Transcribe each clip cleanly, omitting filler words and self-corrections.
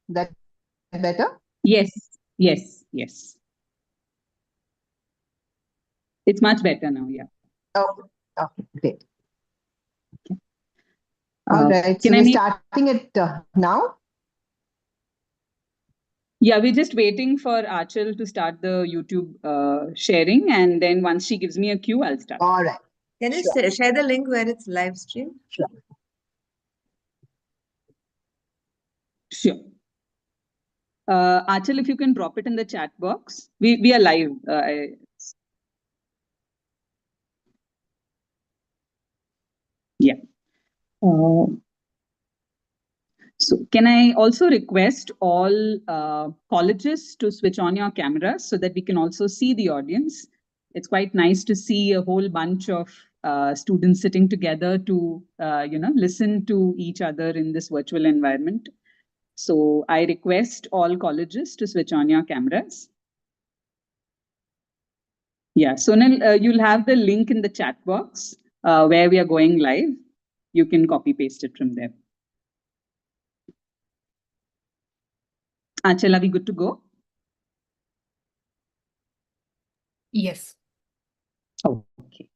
That better? Yes, yes, yes. It's much better now, yeah. Oh, okay, great. All right, so Can I we're make... starting it now? Yeah, we're just waiting for Achal to start the YouTube sharing, and then once she gives me a cue, I'll start. All right. Can you share the link where it's live stream? Sure. Sure. Achal, if you can drop it in the chat box. We are live. Yeah. So can I also request all colleges to switch on your cameras so that we can also see the audience? It's quite nice to see a whole bunch of students sitting together to listen to each other in this virtual environment. So I request all colleges to switch on your cameras. Yeah, Sonal, you'll have the link in the chat box where we are going live. You can copy paste it from there. Achal, are we good to go? Yes. Okay.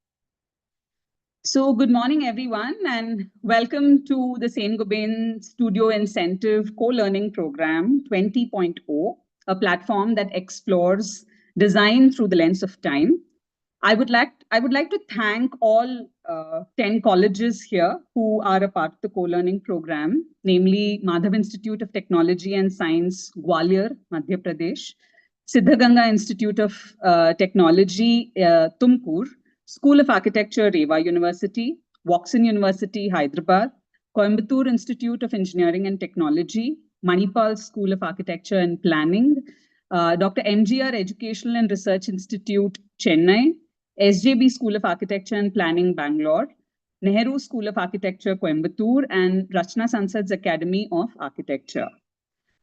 So good morning, everyone, and welcome to the Saint-Gobain Studio Incentive Co-Learning Program 20.0, a platform that explores design through the lens of time. I would like to thank all 10 colleges here who are a part of the co-learning program, namely Madhav Institute of Technology and Science, Gwalior, Madhya Pradesh, Siddhaganga Institute of Technology, Tumkur, School of Architecture, Rewa University, Watson University, Hyderabad, Coimbatore Institute of Engineering and Technology, Manipal School of Architecture and Planning, Dr. MGR Educational and Research Institute, Chennai, SJB School of Architecture and Planning, Bangalore, Nehru School of Architecture, Coimbatore, and Rachna Sansad's Academy of Architecture.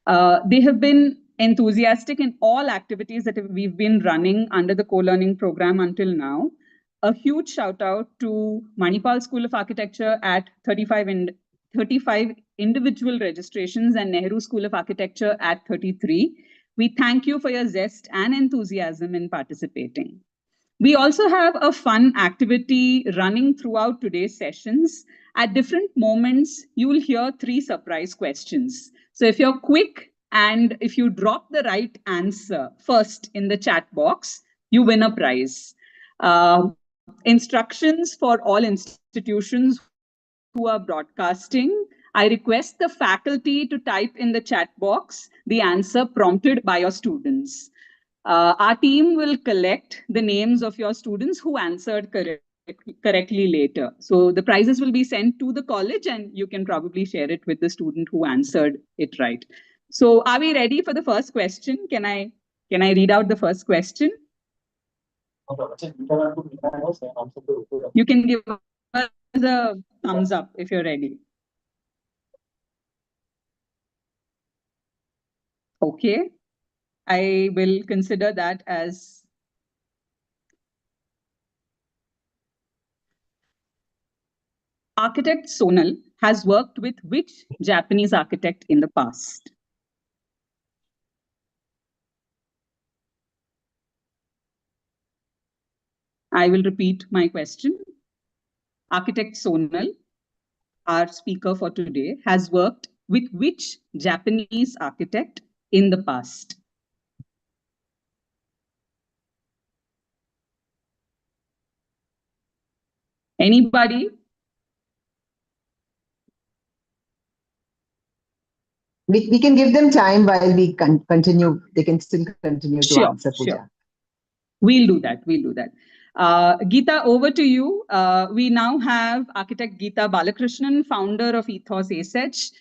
They have been enthusiastic in all activities that we've been running under the co-learning program until now. A huge shout out to Manipal School of Architecture at 35 individual registrations and Nehru School of Architecture at 33. We thank you for your zest and enthusiasm in participating. We also have a fun activity running throughout today's sessions. At different moments, you will hear 3 surprise questions. So if you're quick and if you drop the right answer first in the chat box, you win a prize. Instructions for all institutions who are broadcasting. I request the faculty to type in the chat box the answer prompted by your students. Our team will collect the names of your students who answered correctly later. So the prizes will be sent to the college and you can probably share it with the student who answered it right. So are we ready for the first question? Can I read out the first question? You can give us a thumbs up if you're ready. Okay. I will consider that as architect Sonal has worked with which Japanese architect in the past? I will repeat my question. Architect Sonal, our speaker for today, has worked with which Japanese architect in the past? Anybody? We can give them time while we continue. They can still continue to answer, Pooja. Sure. We'll do that. Geeta, over to you. We now have architect Geeta Balakrishnan, founder of Ethos ASEC,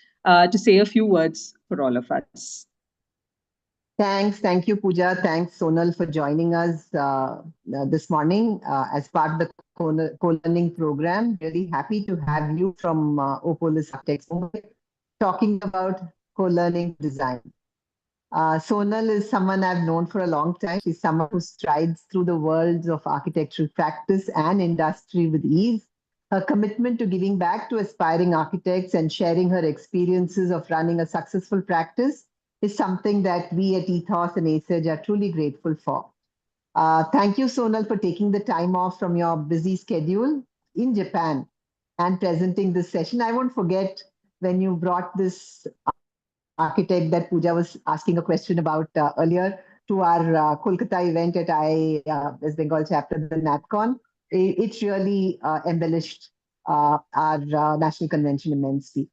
to say a few words for all of us. Thanks. Thank you, Pooja. Thanks, Sonal, for joining us this morning as part of the co-learning program. Really happy to have you from Opolis Architects talking about co-learning design. Sonal is someone I've known for a long time. She's someone who strides through the worlds of architectural practice and industry with ease. Her commitment to giving back to aspiring architects and sharing her experiences of running a successful practice is something that we at Ethos and ASEG are truly grateful for. Thank you, Sonal, for taking the time off from your busy schedule in Japan and presenting this session. I won't forget when you brought this architect that Pooja was asking a question about earlier to our Kolkata event at West Bengal chapter, the NatCon. It really embellished our national convention immensely.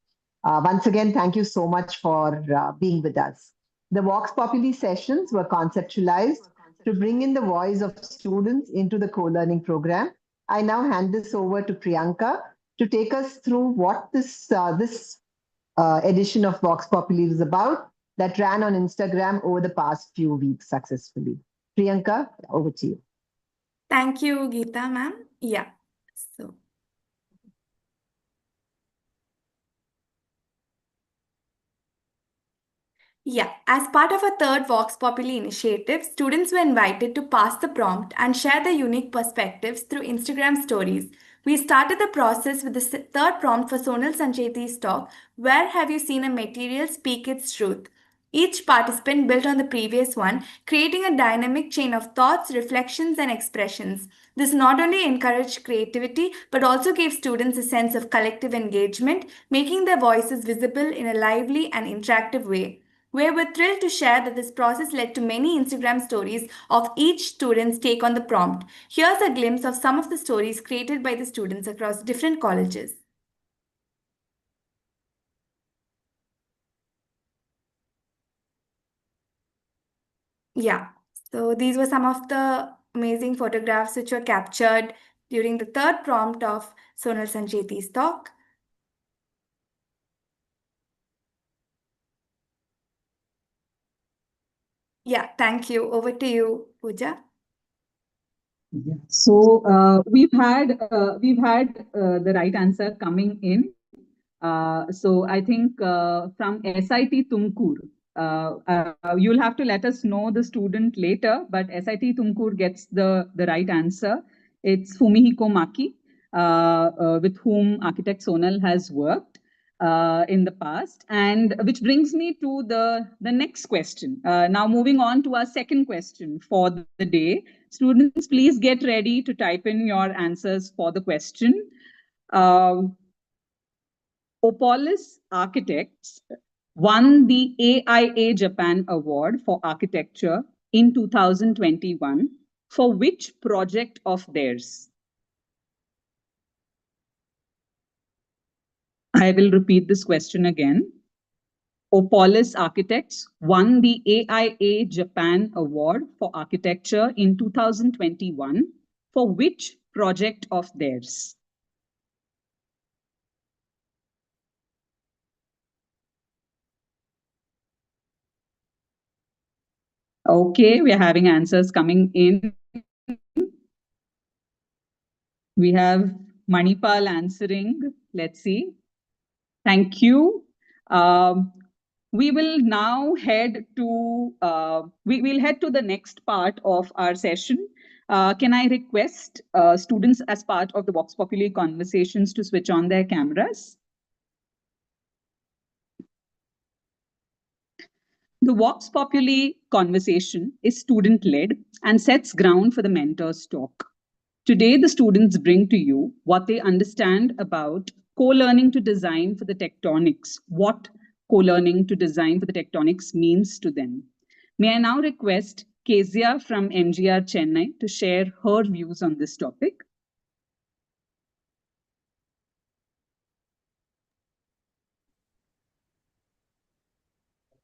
Once again, thank you so much for being with us. The Vox Populi sessions were conceptualized to bring in the voice of students into the co-learning program. I now hand this over to Priyanka to take us through what this edition of Vox Populi was about that ran on Instagram over the past few weeks successfully. Priyanka, over to you. Thank you, Geeta, ma'am. Yeah. So, as part of a third Vox Populi initiative, students were invited to pass the prompt and share their unique perspectives through Instagram stories. We started the process with the third prompt for Sonal Sancheti's talk, Where Have You Seen a Material Speak Its Truth? Each participant built on the previous one, creating a dynamic chain of thoughts, reflections, and expressions. This not only encouraged creativity but also gave students a sense of collective engagement, making their voices visible in a lively and interactive way. We were thrilled to share that this process led to many Instagram stories of each student's take on the prompt. Here's a glimpse of some of the stories created by the students across different colleges. So these were some of the amazing photographs which were captured during the third prompt of Sonal Sancheti's talk. Thank you. Over to you, Pooja. So we've had the right answer coming in. So I think from SIT Tumkur, you'll have to let us know the student later, but SIT Tumkur gets the right answer. It's Fumihiko Maki, with whom architect Sonal has worked in the past, and which brings me to the next question. Now moving on to our second question for the day. Students, please get ready to type in your answers for the question. Opolis Architects won the AIA Japan Award for Architecture in 2021 for which project of theirs? I will repeat this question again. Opolis Architects won the AIA Japan Award for Architecture in 2021 for which project of theirs? Okay, we are having answers coming in. We have Manipal answering. Let's see. Thank you. We will now head to we'll head to the next part of our session. Can I request students as part of the Vox Populi conversations to switch on their cameras? The Vox Populi conversation is student-led and sets ground for the mentor's talk. Today, the students bring to you what they understand about co-learning to design for the tectonics, what co-learning to design for the tectonics means to them. May I now request Kezia from MGR Chennai to share her views on this topic.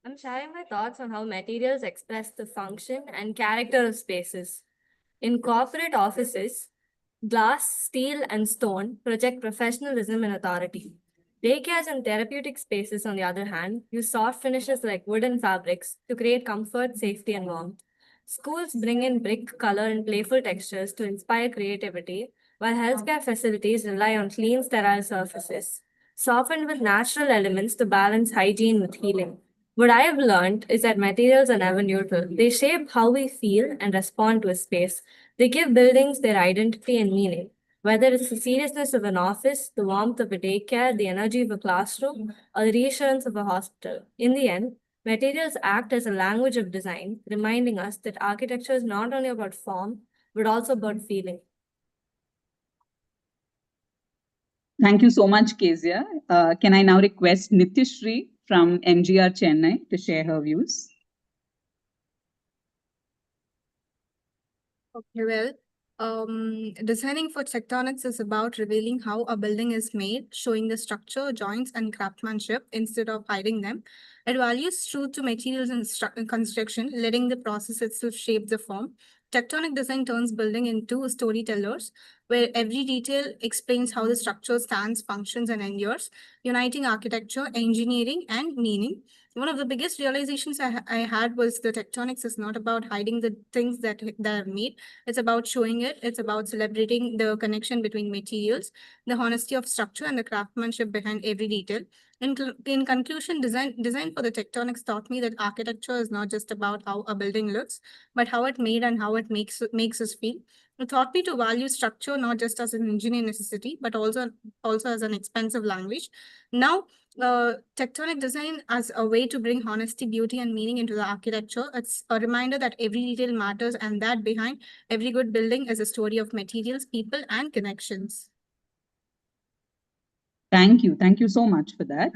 I'm sharing my thoughts on how materials express the function and character of spaces. In corporate offices, glass, steel, and stone project professionalism and authority. Daycares and therapeutic spaces, on the other hand, use soft finishes like wood and fabrics to create comfort, safety, and warmth. Schools bring in brick, color, and playful textures to inspire creativity, while healthcare facilities rely on clean, sterile surfaces, softened with natural elements to balance hygiene with healing. What I have learned is that materials are never neutral. They shape how we feel and respond to a space. They give buildings their identity and meaning. Whether it's the seriousness of an office, the warmth of a daycare, the energy of a classroom, or the reassurance of a hospital. In the end, Materials act as a language of design, reminding us that architecture is not only about form, but also about feeling. Thank you so much, Kezia. Can I now request Nityashri from MGR Chennai to share her views? Okay, well, designing for tectonics is about revealing how a building is made, showing the structure, joints, and craftsmanship instead of hiding them. It values truth to materials and construction, letting the process itself shape the form. Tectonic design turns building into storytellers, where every detail explains how the structure stands, functions, and endures, uniting architecture, engineering, and meaning. One of the biggest realizations I had was the tectonics is not about hiding the things that are made. It's about showing it. It's about celebrating the connection between materials, the honesty of structure, and the craftsmanship behind every detail. In conclusion, design for the tectonics taught me that architecture is not just about how a building looks, but how it made and how it makes us feel. It taught me to value structure not just as an engineering necessity, but also as an expensive language. Now, tectonic design as a way to bring honesty, beauty, and meaning into the architecture. It's a reminder that every detail matters and that behind every good building is a story of materials, people, and connections. Thank you. Thank you so much for that.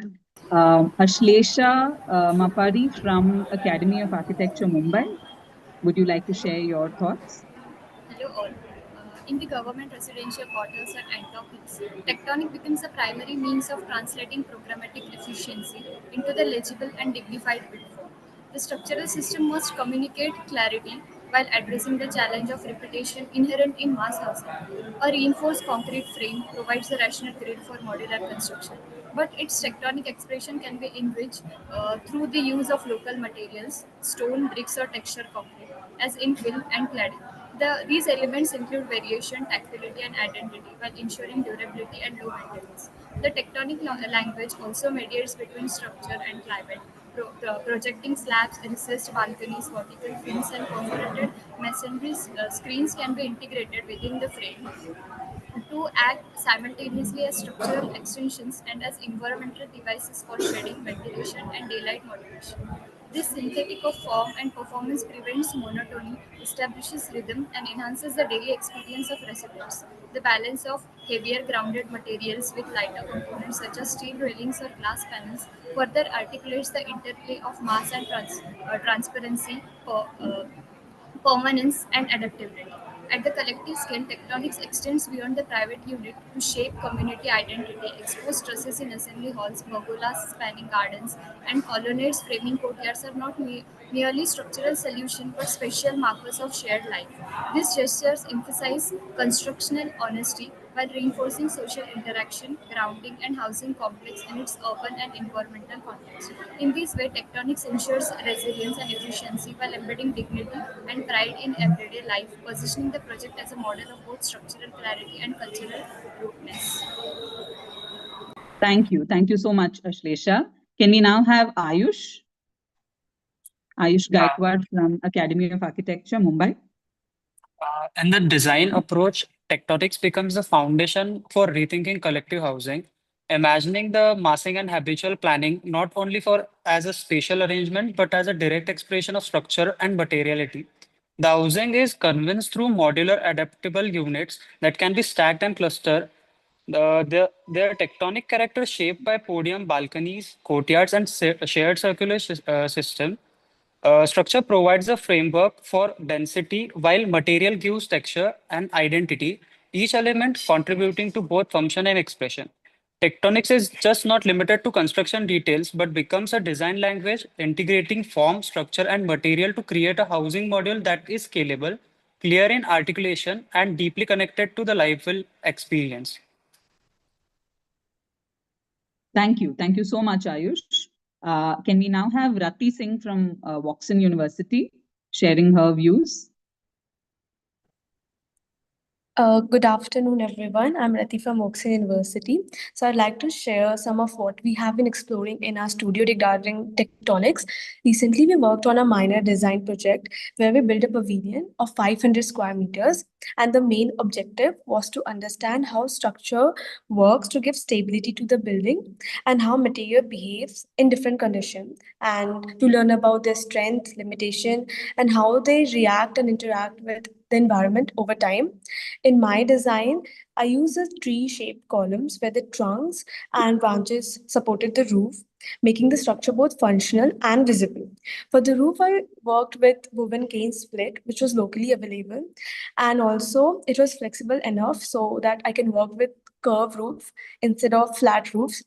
Ashlesha Mapari from Academy of Architecture, Mumbai. Would you like to share your thoughts? Hello all. In the government residential quarters and enterprises, tectonic becomes a primary means of translating programmatic efficiency into the legible and dignified build form. The structural system must communicate clarity while addressing the challenge of repetition inherent in mass housing. A reinforced concrete frame provides a rational grid for modular construction, but its tectonic expression can be enriched through the use of local materials, stone, bricks, or texture concrete, as infill and cladding. These elements include variation, tactility, and identity while ensuring durability and low maintenance. The tectonic language also mediates between structure and climate, projecting slabs, recessed balconies, vertical fins, and perforated masonry screens can be integrated within the frame to act simultaneously as structural extensions and as environmental devices for shading, ventilation, and daylight modulation. This synthetic of form and performance prevents monotony, establishes rhythm, and enhances the daily experience of residents. The balance of heavier grounded materials with lighter components such as steel railings or glass panels further articulates the interplay of mass and transparency, permanence, and adaptability. At the collective scale, tectonics extends beyond the private unit to shape community identity, expose trusses in assembly halls, pergolas spanning gardens, and colonnades framing courtyards are not merely structural solutions but special markers of shared life. These gestures emphasize constructional honesty while reinforcing social interaction, grounding, and housing complex in its urban and environmental context. In this way, tectonics ensures resilience and efficiency while embedding dignity and pride in everyday life, positioning the project as a model of both structural clarity and cultural rootness. Thank you. Thank you so much, Ashlesha. Can we now have Ayush? Ayush Gaikwad from Academy of Architecture, Mumbai. In the design approach, tectonics becomes the foundation for rethinking collective housing, imagining the massing and habitual planning not only for as a spatial arrangement but as a direct expression of structure and materiality. The housing is convinced through modular adaptable units that can be stacked and clustered. Their tectonic character shaped by podium, balconies, courtyards, and shared circular system structure provides a framework for density while material gives texture and identity, each element contributing to both function and expression. Tectonics is just not limited to construction details but becomes a design language integrating form, structure, and material to create a housing model that is scalable, clear in articulation, and deeply connected to the livable experience. Thank you. Thank you so much, Ayush. Can we now have Rati Singh from Woxin University sharing her views? Good afternoon, everyone. I'm Rati from Oxford University. So I'd like to share some of what we have been exploring in our studio regarding tectonics. Recently, we worked on a minor design project where we built a pavilion of 500 square meters. And the main objective was to understand how structure works to give stability to the building and how material behaves in different conditions, and to learn about their strength, limitation, and how they react and interact with the environment over time. In my design, I use a tree-shaped columns where the trunks and branches supported the roof, making the structure both functional and visible. For the roof, I worked with woven cane split, which was locally available, and also it was flexible enough so that I can work with curved roof instead of flat roofs.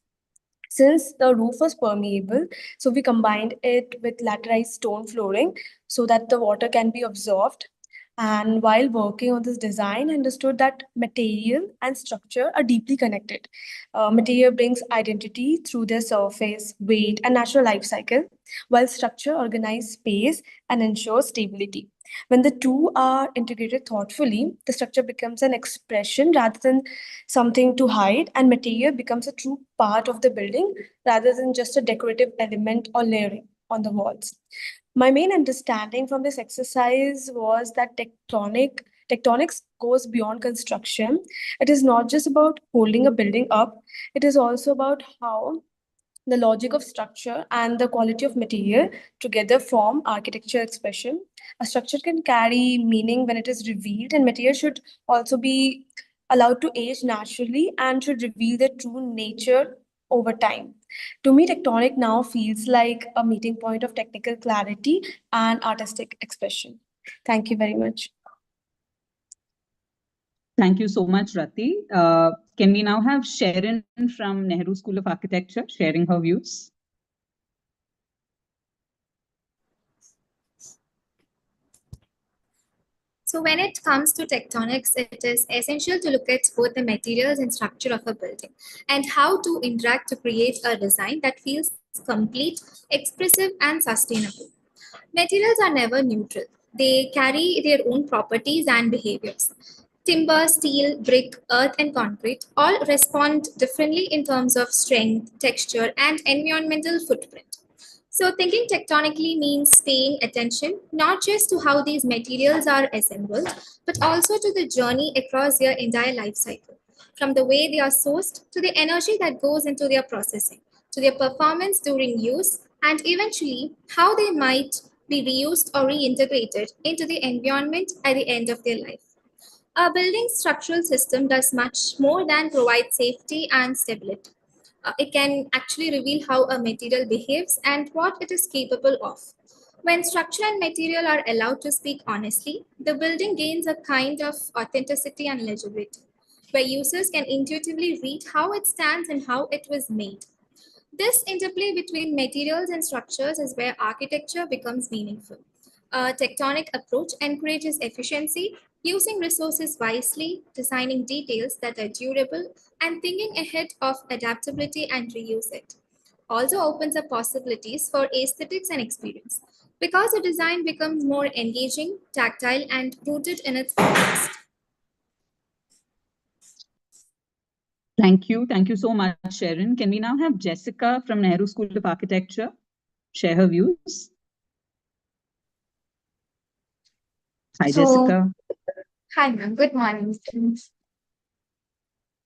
Since the roof was permeable, so we combined it with laterized stone flooring so that the water can be absorbed. And while working on this design, I understood that material and structure are deeply connected. Material brings identity through their surface, weight, and natural life cycle, while structure organizes space and ensures stability. When the two are integrated thoughtfully, the structure becomes an expression rather than something to hide, and material becomes a true part of the building rather than just a decorative element or layering on the walls. My main understanding from this exercise was that tectonics goes beyond construction. It is not just about holding a building up, it is also about how the logic of structure and the quality of material together form architecture expression. A structure can carry meaning when it is revealed, and material should also be allowed to age naturally and should reveal their true nature over time. To me, tectonic now feels like a meeting point of technical clarity and artistic expression. Thank you very much. Thank you so much, Rati. Can we now have Sharon from Nehru School of Architecture sharing her views? So when it comes to tectonics, it is essential to look at both the materials and structure of a building and how to interact to create a design that feels complete, expressive, and sustainable. Materials are never neutral. They carry their own properties and behaviors. Timber, steel, brick, earth, and concrete all respond differently in terms of strength, texture, and environmental footprint. So, thinking tectonically means paying attention not just to how these materials are assembled, but also to the journey across their entire life cycle, from the way they are sourced to the energy that goes into their processing, to their performance during use, and eventually how they might be reused or reintegrated into the environment at the end of their life. A building's structural system does much more than provide safety and stability. It can actually reveal how a material behaves and what it is capable of. When structure and material are allowed to speak honestly, the building gains a kind of authenticity and legibility, where users can intuitively read how it stands and how it was made. This interplay between materials and structures is where architecture becomes meaningful. A tectonic approach encourages efficiency, using resources wisely, designing details that are durable, and thinking ahead of adaptability and reuse it. Also opens up possibilities for aesthetics and experience because the design becomes more engaging, tactile, and rooted in its context. Thank you. Thank you so much, Sharon. Can we now have Jessica from Nehru School of Architecture share her views? Hi, Jessica. Hi, ma'am. Good morning, students.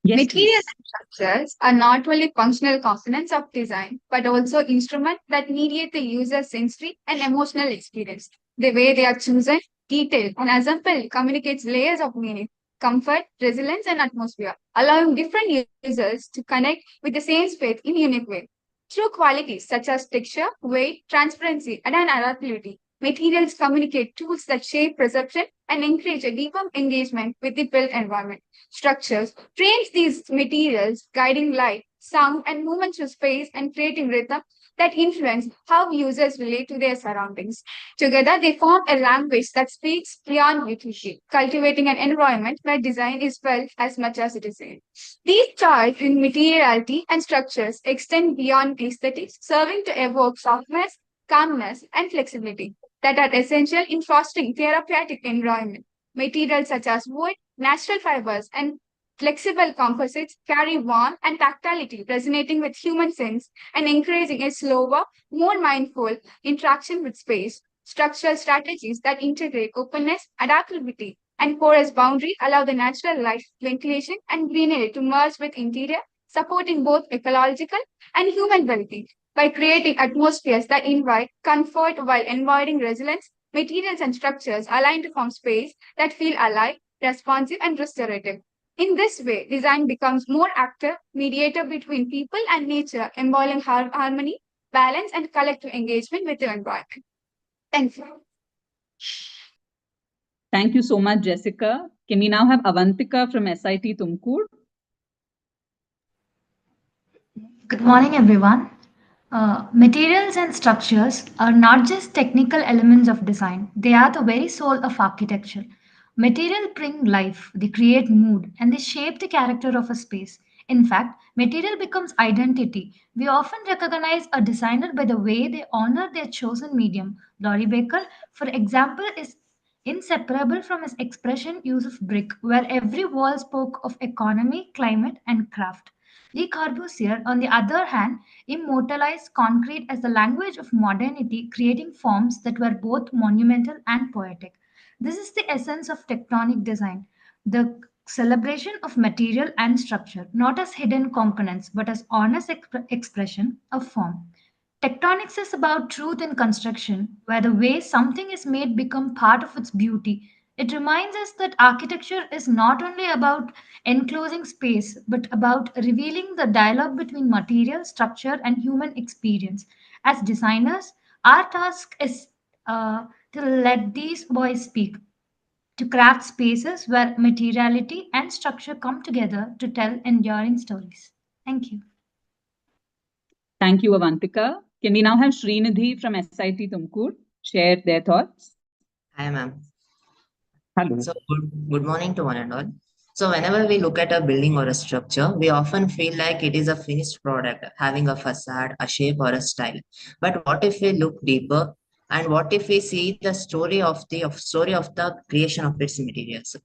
Yes, Materials please. and structures are not only functional components of design, but also instruments that mediate the user's sensory and emotional experience. The way they are chosen, detailed, and assembled communicates layers of meaning, comfort, resilience, and atmosphere, allowing different users to connect with the same space in a unique way. Through qualities such as texture, weight, transparency, and adaptability, materials communicate tools that shape perception and encourage a deeper engagement with the built environment. Structures trains these materials, guiding light, sound, and movement through space and creating rhythm that influence how users relate to their surroundings. Together, they form a language that speaks beyond utility, cultivating an environment where design is felt as much as it is seen. These charts in materiality and structures extend beyond aesthetics, serving to evoke softness, calmness, and flexibility that are essential in fostering therapeutic environment. Materials such as wood, Natural fibers and flexible composites carry warmth and tactility, resonating with human sense and encouraging a slower, more mindful interaction with space. Structural strategies that integrate openness, adaptability, and porous boundary allow the natural light, ventilation, and greenery to merge with interior, supporting both ecological and human well-being. By creating atmospheres that invite comfort while inviting resilience, materials and structures align to form space that feel alive, responsive, and restorative. In this way, design becomes more active, mediator between people and nature, embodying harmony, balance, and collective engagement with the environment. Thank you. Thank you so much, Jessica. Can we now have Avantika from SIT Tumkur? Good morning, everyone. Materials and structures are not just technical elements of design, they are the very soul of architecture. Materials bring life, they create mood, and they shape the character of a space. In fact, material becomes identity. We often recognize a designer by the way they honor their chosen medium. Laurie Baker, for example, is inseparable from his expression use of brick, where every wall spoke of economy, climate, and craft. Le Corbusier, on the other hand, immortalized concrete as the language of modernity, creating forms that were both monumental and poetic. This is the essence of tectonic design, the celebration of material and structure, not as hidden components, but as honest expression of form. Tectonics is about truth in construction, where the way something is made become part of its beauty. It reminds us that architecture is not only about enclosing space, but about revealing the dialogue between material, structure, and human experience. As designers, our task is to let these voices speak, to craft spaces where materiality and structure come together to tell enduring stories. Thank you. Thank you, Avantika. Can we now have Srinidhi from SIT Tumkur share their thoughts? Hi, ma'am. Hello. So, good morning to one and all. So, whenever we look at a building or a structure, we often feel like it is a finished product, having a facade, a shape, or a style. But what if we look deeper, and what if we see the story of the creation of its materials?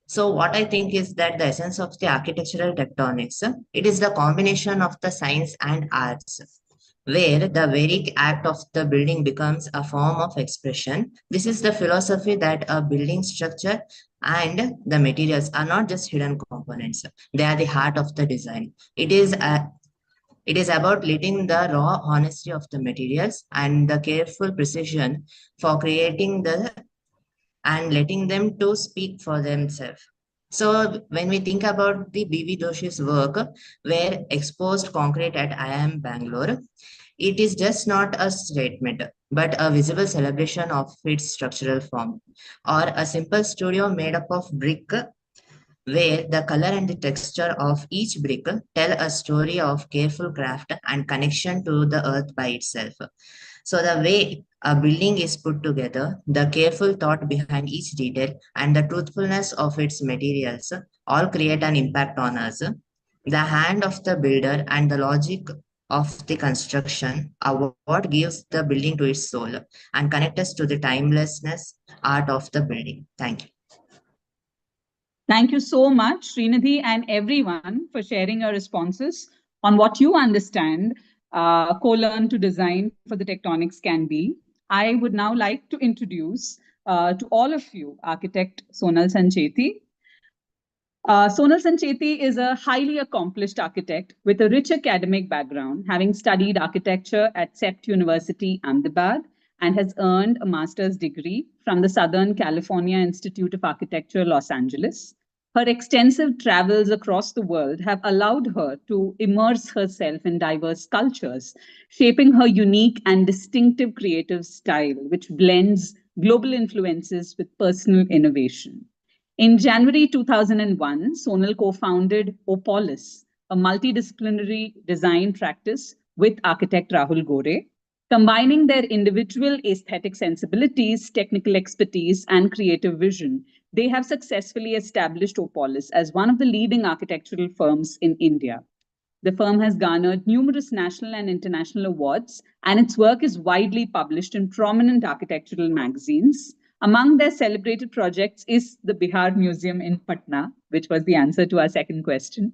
So, what I think is that the essence of the architectural tectonics, it is the combination of the science and arts, where the very act of the building becomes a form of expression. This is the philosophy that a building structure and the materials are not just hidden components. They are the heart of the design. It is about letting the raw honesty of the materials and the careful precision for creating the and letting them to speak for themselves. So when we think about the B.V. Doshi's work, where exposed concrete at IIM Bangalore, it is just not a statement, but a visible celebration of its structural form, or a simple studio made up of brick, where the color and the texture of each brick tell a story of careful craft and connection to the earth by itself. So the way a building is put together, the careful thought behind each detail, and the truthfulness of its materials all create an impact on us. The hand of the builder and the logic of the construction are what gives the building to its soul and connect us to the timelessness art of the building. Thank you. Thank you so much, Srinidhi, and everyone for sharing your responses on what you understand co-learn to design for the tectonics can be. I would now like to introduce to all of you architect Sonal Sancheti. Sonal Sancheti is a highly accomplished architect with a rich academic background, having studied architecture at CEPT University, Ahmedabad, and has earned a master's degree from the Southern California Institute of Architecture, Los Angeles. Her extensive travels across the world have allowed her to immerse herself in diverse cultures, shaping her unique and distinctive creative style, which blends global influences with personal innovation. In January 2001, Sonal co-founded Opolis, a multidisciplinary design practice with architect Rahul Gore. Combining their individual aesthetic sensibilities, technical expertise, and creative vision, they have successfully established Opolis as one of the leading architectural firms in India. The firm has garnered numerous national and international awards, and its work is widely published in prominent architectural magazines. Among their celebrated projects is the Bihar Museum in Patna, which was the answer to our second question,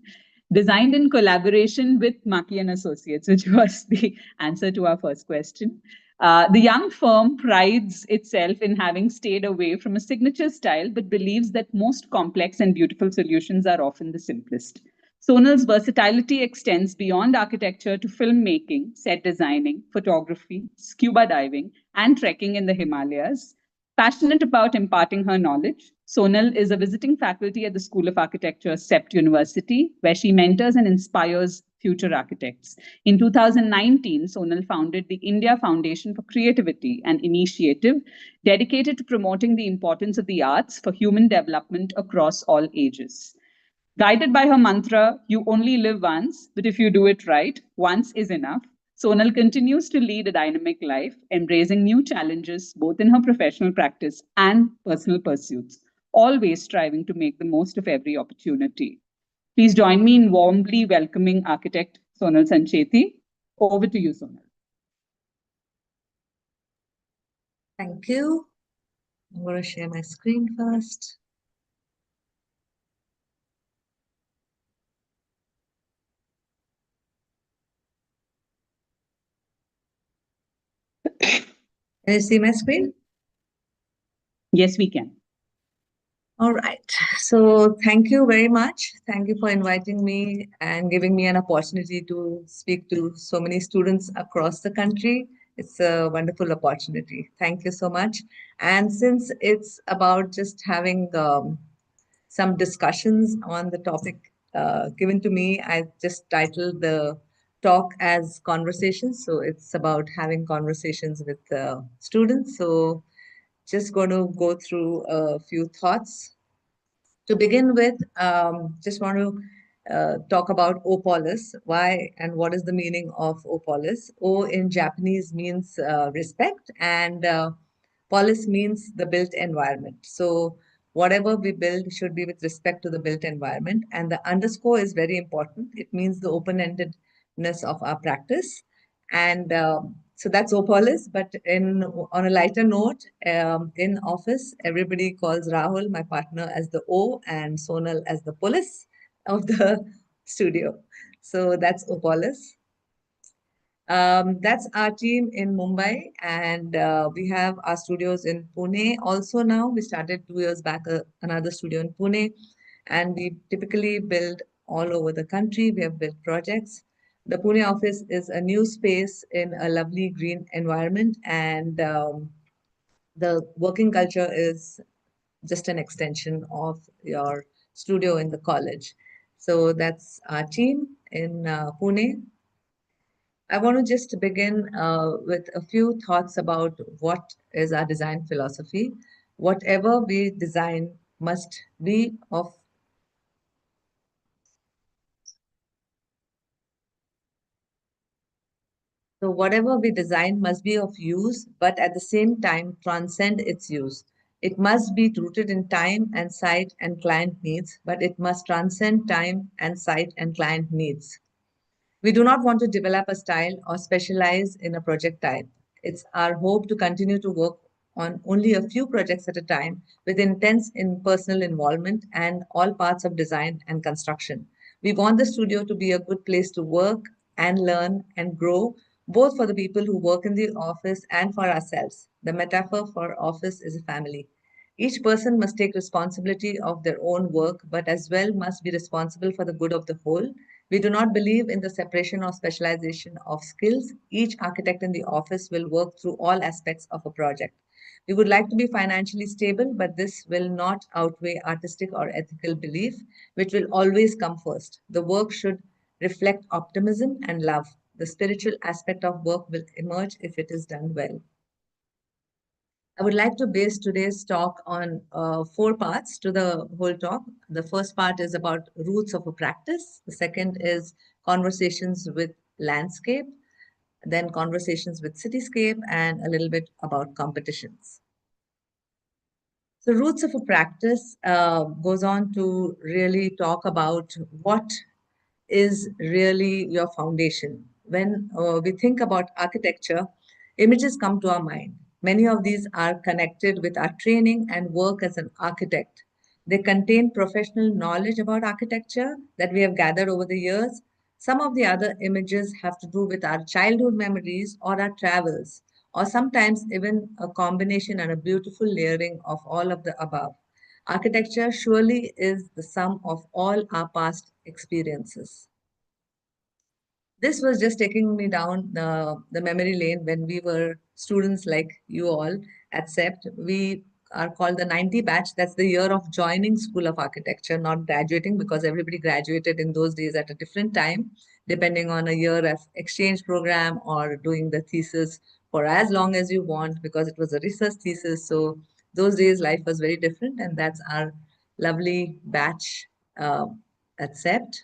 designed in collaboration with Maki and Associates, which was the answer to our first question. The young firm prides itself in having stayed away from a signature style, but believes that most complex and beautiful solutions are often the simplest. Sonal's versatility extends beyond architecture to filmmaking, set designing, photography, scuba diving, and trekking in the Himalayas. Passionate about imparting her knowledge, Sonal is a visiting faculty at the School of Architecture, CEPT University, where she mentors and inspires future architects. In 2019, Sonal founded the India Foundation for Creativity, an initiative dedicated to promoting the importance of the arts for human development across all ages. Guided by her mantra, you only live once, but if you do it right, once is enough. Sonal continues to lead a dynamic life, embracing new challenges both in her professional practice and personal pursuits, always striving to make the most of every opportunity. Please join me in warmly welcoming architect Sonal Sancheti. Over to you, Sonal. Thank you. I'm going to share my screen first. Can you see my screen? Yes, we can. All right. So thank you very much. Thank you for inviting me and giving me an opportunity to speak to so many students across the country. It's a wonderful opportunity. Thank you so much. And since it's about just having some discussions on the topic given to me, I just titled the talk as conversations. So it's about having conversations with students. So just going to go through a few thoughts. To begin with, just want to talk about opolis. Why and what is the meaning of opolis? O in Japanese means respect, and polis means the built environment. So whatever we build should be with respect to the built environment. And the underscore is very important. It means the open-endedness of our practice. And so that's opolis. But on a lighter note, in office, everybody calls Rahul, my partner, as the O and Sonal as the police of the studio. So that's opolis. That's our team in Mumbai, and we have our studios in Pune also now. We started 2 years back another studio in Pune, and we typically build all over the country. We have built projects. The Pune office is a new space in a lovely green environment, and the working culture is just an extension of your studio in the college. So that's our team in Pune. I want to just begin with a few thoughts about what is our design philosophy. Whatever we design must be of So whatever we design must be of use, but at the same time transcend its use. It must be rooted in time and site and client needs, but it must transcend time and site and client needs. We do not want to develop a style or specialize in a project type. It's our hope to continue to work on only a few projects at a time with intense in personal involvement and all parts of design and construction. We want the studio to be a good place to work and learn and grow, both for the people who work in the office and for ourselves. The metaphor for office is a family. Each person must take responsibility of their own work, but as well must be responsible for the good of the whole. We do not believe in the separation or specialization of skills. Each architect in the office will work through all aspects of a project. We would like to be financially stable, but this will not outweigh artistic or ethical belief, which will always come first. The work should reflect optimism and love. The spiritual aspect of work will emerge if it is done well. I would like to base today's talk on 4 parts to the whole talk. The first part is about roots of a practice. The second is conversations with landscape, then conversations with cityscape, and a little bit about competitions. So roots of a practice goes on to really talk about what is really your foundation. When we think about architecture, images come to our mind. Many of these are connected with our training and work as an architect. They contain professional knowledge about architecture that we have gathered over the years. Some of the other images have to do with our childhood memories or our travels, or sometimes even a combination and a beautiful layering of all of the above. Architecture surely is the sum of all our past experiences. This was just taking me down the memory lane when we were students like you all at SEPT. We are called the 90 batch. That's the year of joining School of Architecture, not graduating, because everybody graduated in those days at a different time, depending on a year of exchange program or doing the thesis for as long as you want, because it was a research thesis. So those days life was very different, and that's our lovely batch uh, at SEPT.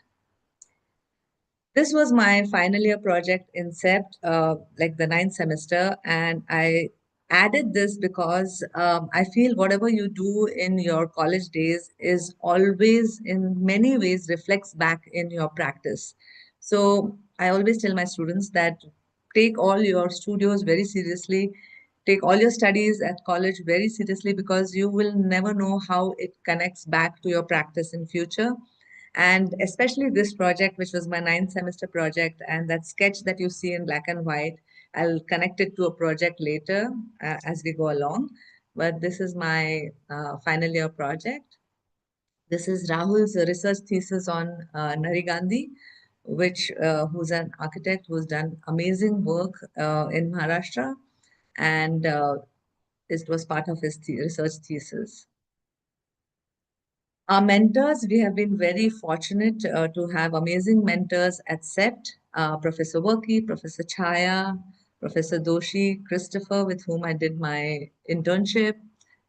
This was my final year project in SEPT, like the ninth semester, and I added this because I feel whatever you do in your college days is always, in many ways, reflects back in your practice. So I always tell my students that take all your studios very seriously, take all your studies at college very seriously, because you will never know how it connects back to your practice in future. And especially this project, which was my ninth semester project, and that sketch that you see in black and white, I'll connect it to a project later as we go along. But this is my final year project. This is Rahul's research thesis on Nari Gandhi, who's an architect who's done amazing work in Maharashtra, and it was part of his research thesis. Our mentors, we have been very fortunate to have amazing mentors at SEPT, Professor Worki, Professor Chaya, Professor Doshi, Christopher, with whom I did my internship,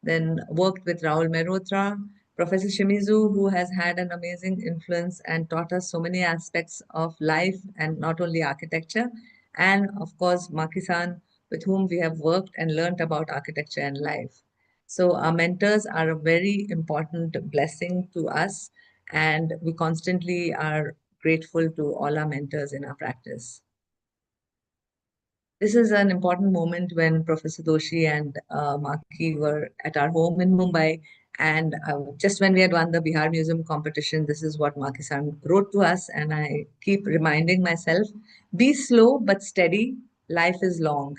then worked with Raul Mehrotra, Professor Shimizu, who has had an amazing influence and taught us so many aspects of life and not only architecture, and of course, Maki-san, with whom we have worked and learned about architecture and life. So our mentors are a very important blessing to us, and we constantly are grateful to all our mentors in our practice. This is an important moment when Professor Doshi and Maki were at our home in Mumbai. And just when we had won the Bihar Museum competition, this is what Maki-san wrote to us. And I keep reminding myself, be slow but steady, life is long.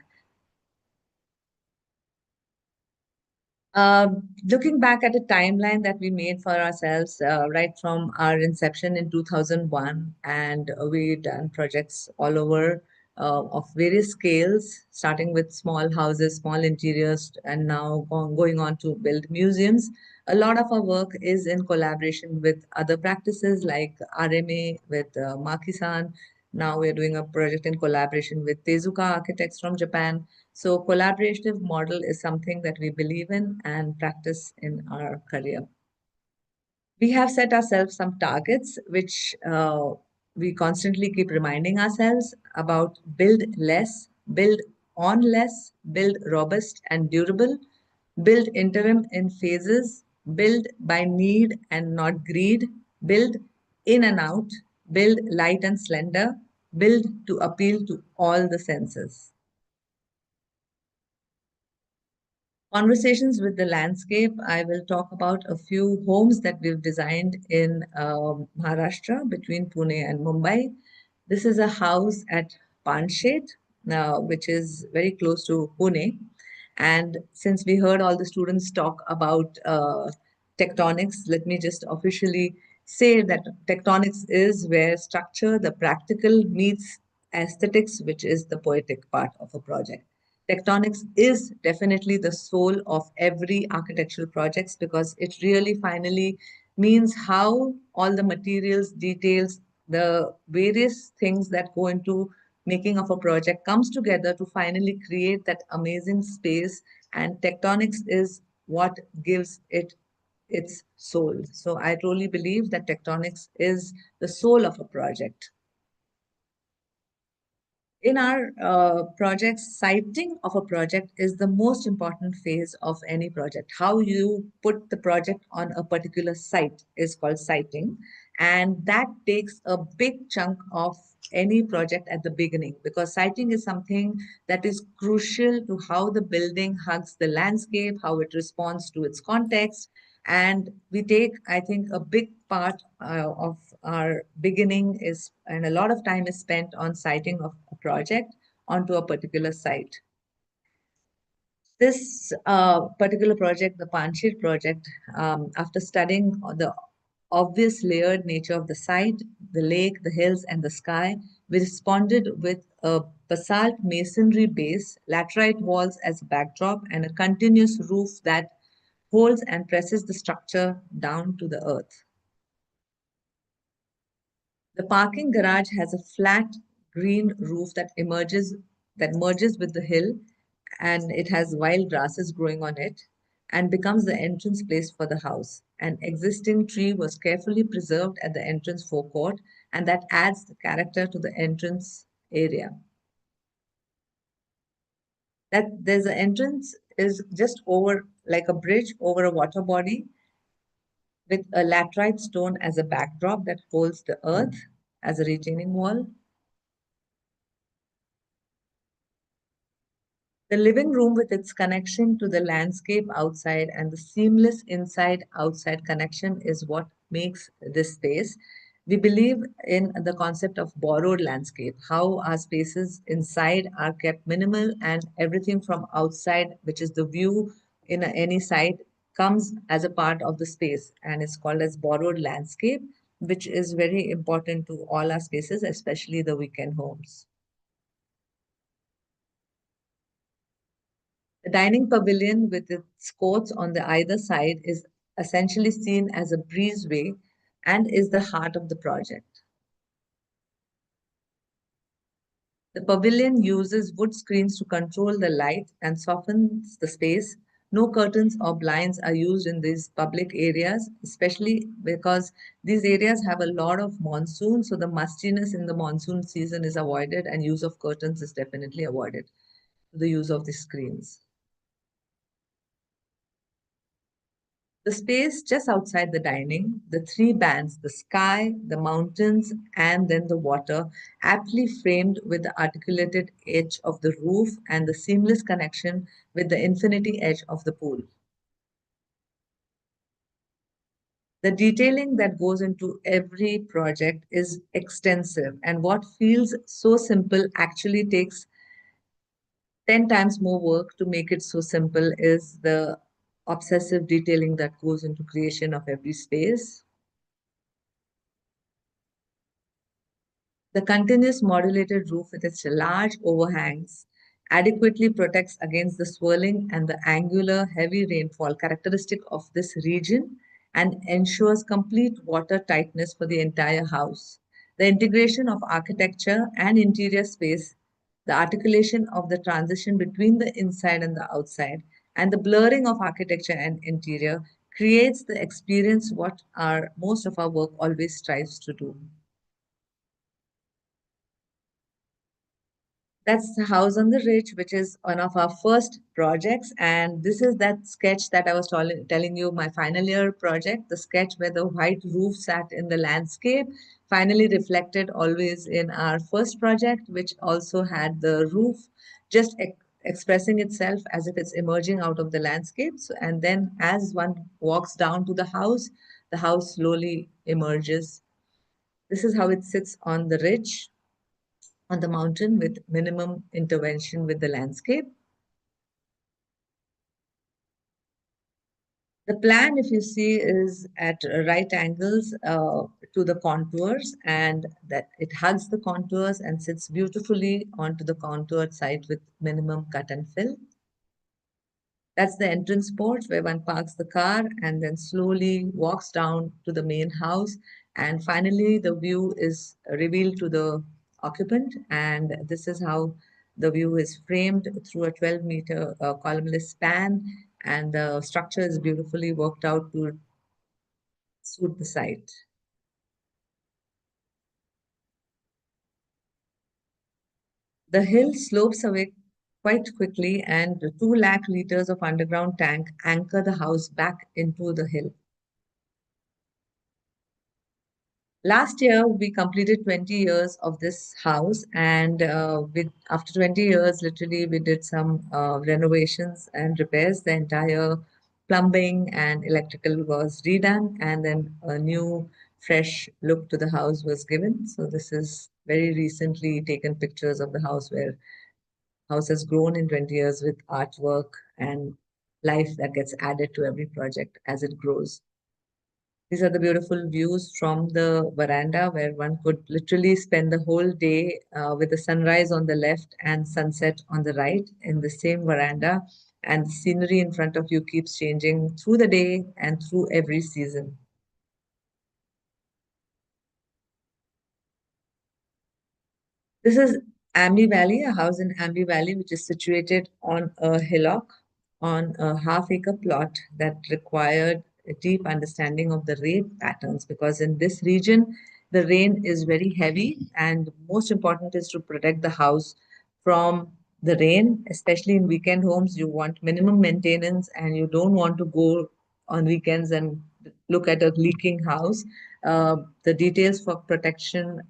Looking back at a timeline that we made for ourselves right from our inception in 2001, and we've done projects all over of various scales, starting with small houses, small interiors, and now going on to build museums. A lot of our work is in collaboration with other practices like RMA with Maki-san. Now we're doing a project in collaboration with Tezuka Architects from Japan. So collaborative model is something that we believe in and practice in our career. We have set ourselves some targets, which we constantly keep reminding ourselves about: build less, build on less, build robust and durable, build interim in phases, build by need and not greed, build in and out, build light and slender, build to appeal to all the senses. Conversations with the landscape, I will talk about a few homes that we've designed in Maharashtra between Pune and Mumbai. This is a house at Panshet, which is very close to Pune. And since we heard all the students talk about tectonics, let me just officially say that tectonics is where structure, the practical, meets aesthetics, which is the poetic part of a project. Tectonics is definitely the soul of every architectural projects, because it really finally means how all the materials, details, the various things that go into making of a project comes together to finally create that amazing space. And tectonics is what gives it its soul. So I truly believe that tectonics is the soul of a project. In our projects, siting of a project is the most important phase of any project. How you put the project on a particular site is called siting, and that takes a big chunk of any project at the beginning, because siting is something that is crucial to how the building hugs the landscape, how it responds to its context. And we take, I think, a big part of our beginning is, and a lot of time is spent on siting of a project onto a particular site. This particular project, the Panchir project, after studying the obvious layered nature of the site, the lake, the hills, and the sky, we responded with a basalt masonry base, laterite walls as a backdrop, and a continuous roof that holds and presses the structure down to the earth. The parking garage has a flat green roof that merges with the hill, and it has wild grasses growing on it and becomes the entrance place for the house. An existing tree was carefully preserved at the entrance forecourt, and that adds the character to the entrance area. That there's an entrance is just over like a bridge over a water body with a laterite stone as a backdrop that holds the earth as a retaining wall. The living room, with its connection to the landscape outside and the seamless inside outside connection, is what makes this space. We believe in the concept of borrowed landscape, how our spaces inside are kept minimal and everything from outside, which is the view in any site, comes as a part of the space, and it's called as borrowed landscape, which is very important to all our spaces, especially the weekend homes. The dining pavilion with its courts on the either side is essentially seen as a breezeway and is the heart of the project. The pavilion uses wood screens to control the light and softens the space. No curtains or blinds are used in these public areas, especially because these areas have a lot of monsoon, so the mustiness in the monsoon season is avoided and use of curtains is definitely avoided, the use of the screens. The space just outside the dining, the three bands, the sky, the mountains, and then the water, aptly framed with the articulated edge of the roof and the seamless connection with the infinity edge of the pool. The detailing that goes into every project is extensive, and what feels so simple actually takes 10 times more work to make it so simple is the obsessive detailing that goes into creation of every space. The continuous modulated roof with its large overhangs adequately protects against the swirling and the angular heavy rainfall characteristic of this region and ensures complete water tightness for the entire house. The integration of architecture and interior space, the articulation of the transition between the inside and the outside, and the blurring of architecture and interior creates the experience what our most of our work always strives to do. That's the House on the Ridge, which is one of our first projects. And this is that sketch that I was telling you, my final year project, the sketch where the white roof sat in the landscape, finally reflected always in our first project, which also had the roof just expressing itself as if it's emerging out of the landscape. So, and then as one walks down to the house slowly emerges. This is how it sits on the ridge on the mountain with minimum intervention with the landscape. The plan, if you see, is at right angles to the contours, and that it hugs the contours and sits beautifully onto the contoured site with minimum cut and fill. That's the entrance porch where one parks the car and then slowly walks down to the main house. And finally, the view is revealed to the occupant. And this is how the view is framed through a 12-meter columnless span. And the structure is beautifully worked out to suit the site. The hill slopes away quite quickly, and 2 lakh liters of underground tank anchor the house back into the hill. Last year, we completed 20 years of this house, and after 20 years, literally, we did some renovations and repairs. The entire plumbing and electrical was redone, and then a new, fresh look to the house was given. So this is very recently taken pictures of the house where house has grown in 20 years with artwork and life that gets added to every project as it grows. These are the beautiful views from the veranda where one could literally spend the whole day with the sunrise on the left and sunset on the right in the same veranda. And the scenery in front of you keeps changing through the day and through every season. This is Ambi Valley, a house in Ambi Valley, which is situated on a hillock on a half-acre plot that required a deep understanding of the rain patterns because in this region, the rain is very heavy, and most important is to protect the house from the rain, especially in weekend homes. You want minimum maintenance, and you don't want to go on weekends and look at a leaking house. The details for protection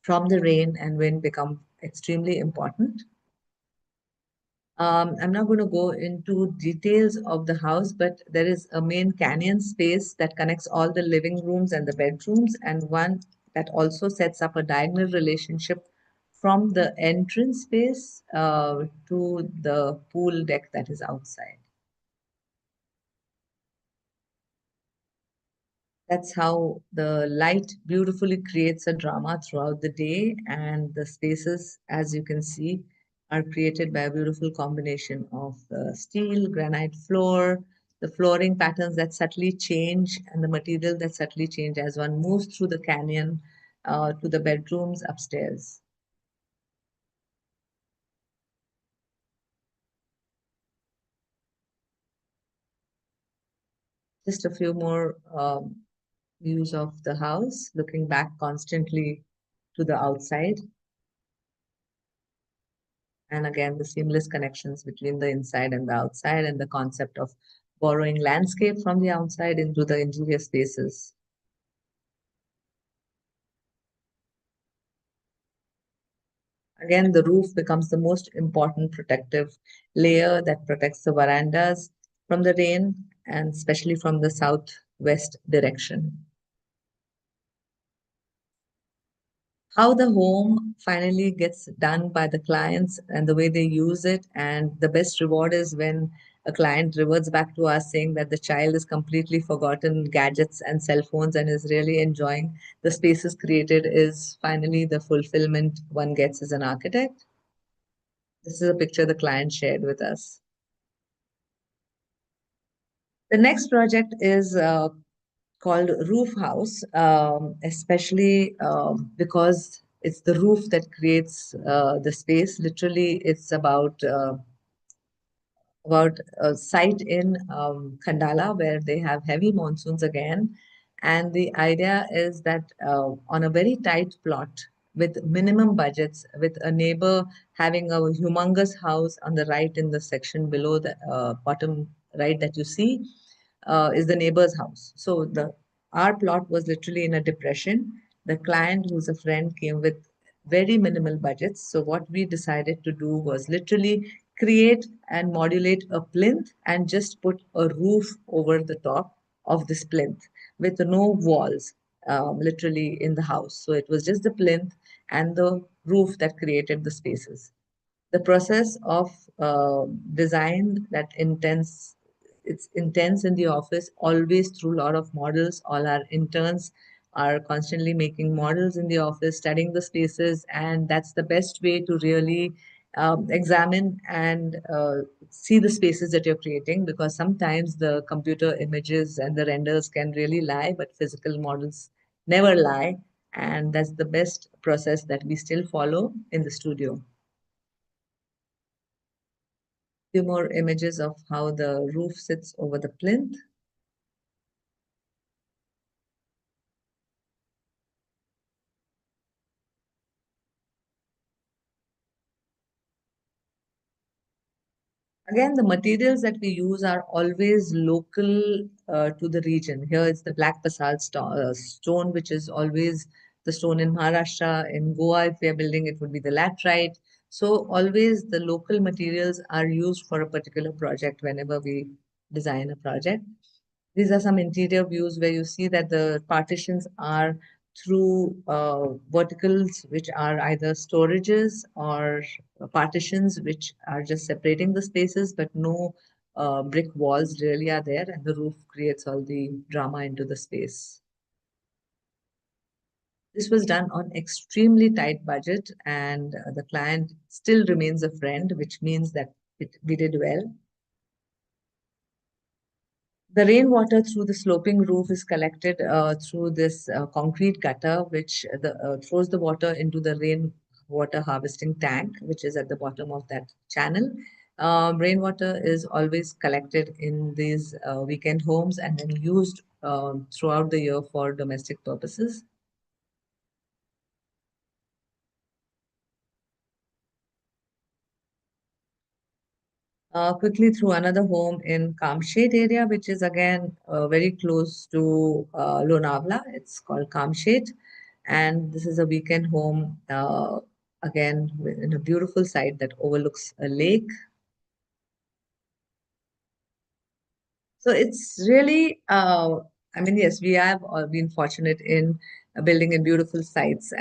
from the rain and wind become extremely important. I'm not going to go into details of the house, but there is a main canyon space that connects all the living rooms and the bedrooms, and one that also sets up a diagonal relationship from the entrance space to the pool deck that is outside. That's how the light beautifully creates a drama throughout the day, and the spaces, as you can see, are created by a beautiful combination of the steel, granite floor, the flooring patterns that subtly change, and the material that subtly change as one moves through the canyon to the bedrooms upstairs. Just a few more views of the house, looking back constantly to the outside. And again, the seamless connections between the inside and the outside, and the concept of borrowing landscape from the outside into the interior spaces. Again, the roof becomes the most important protective layer that protects the verandas from the rain, and especially from the southwest direction. How the home finally gets done by the clients and the way they use it. And the best reward is when a client reverts back to us saying that the child has completely forgotten gadgets and cell phones and is really enjoying the spaces created, is finally the fulfillment one gets as an architect. This is a picture the client shared with us. The next project is called Roof House, especially because it's the roof that creates the space. Literally, it's about a site in Khandala where they have heavy monsoons again. And the idea is that on a very tight plot with minimum budgets, with a neighbor having a humongous house on the right in the section below the bottom right that you see, is the neighbor's house. So the our plot was literally in a depression. The client, who's a friend, came with very minimal budgets. So what we decided to do was literally create and modulate a plinth and just put a roof over the top of this plinth with no walls, literally in the house. So it was just the plinth and the roof that created the spaces. The process of design that intense it's intense in the office, always through a lot of models. All our interns are constantly making models in the office, studying the spaces, and that's the best way to really examine and see the spaces that you're creating, because sometimes the computer images and the renders can really lie, but physical models never lie. And that's the best process that we still follow in the studio. Few more images of how the roof sits over the plinth. Again, the materials that we use are always local to the region. Here it's the black basalt stone, which is always the stone in Maharashtra. In Goa, if we are building, it would be the laterite. So always the local materials are used for a particular project whenever we design a project. These are some interior views where you see that the partitions are through verticals, which are either storages or partitions, which are just separating the spaces, but no brick walls really are there, and the roof creates all the drama into the space. This was done on extremely tight budget, and the client still remains a friend, which means that we did well. The rainwater through the sloping roof is collected through this concrete gutter, which throws the water into the rainwater harvesting tank, which is at the bottom of that channel. Rainwater is always collected in these weekend homes and then used throughout the year for domestic purposes. Quickly through another home in Kamshet area, which is again very close to Lonavala. It's called Kamshet. And this is a weekend home, again, in a beautiful site that overlooks a lake. So it's really, I mean, yes, we have all been fortunate in building in beautiful sites,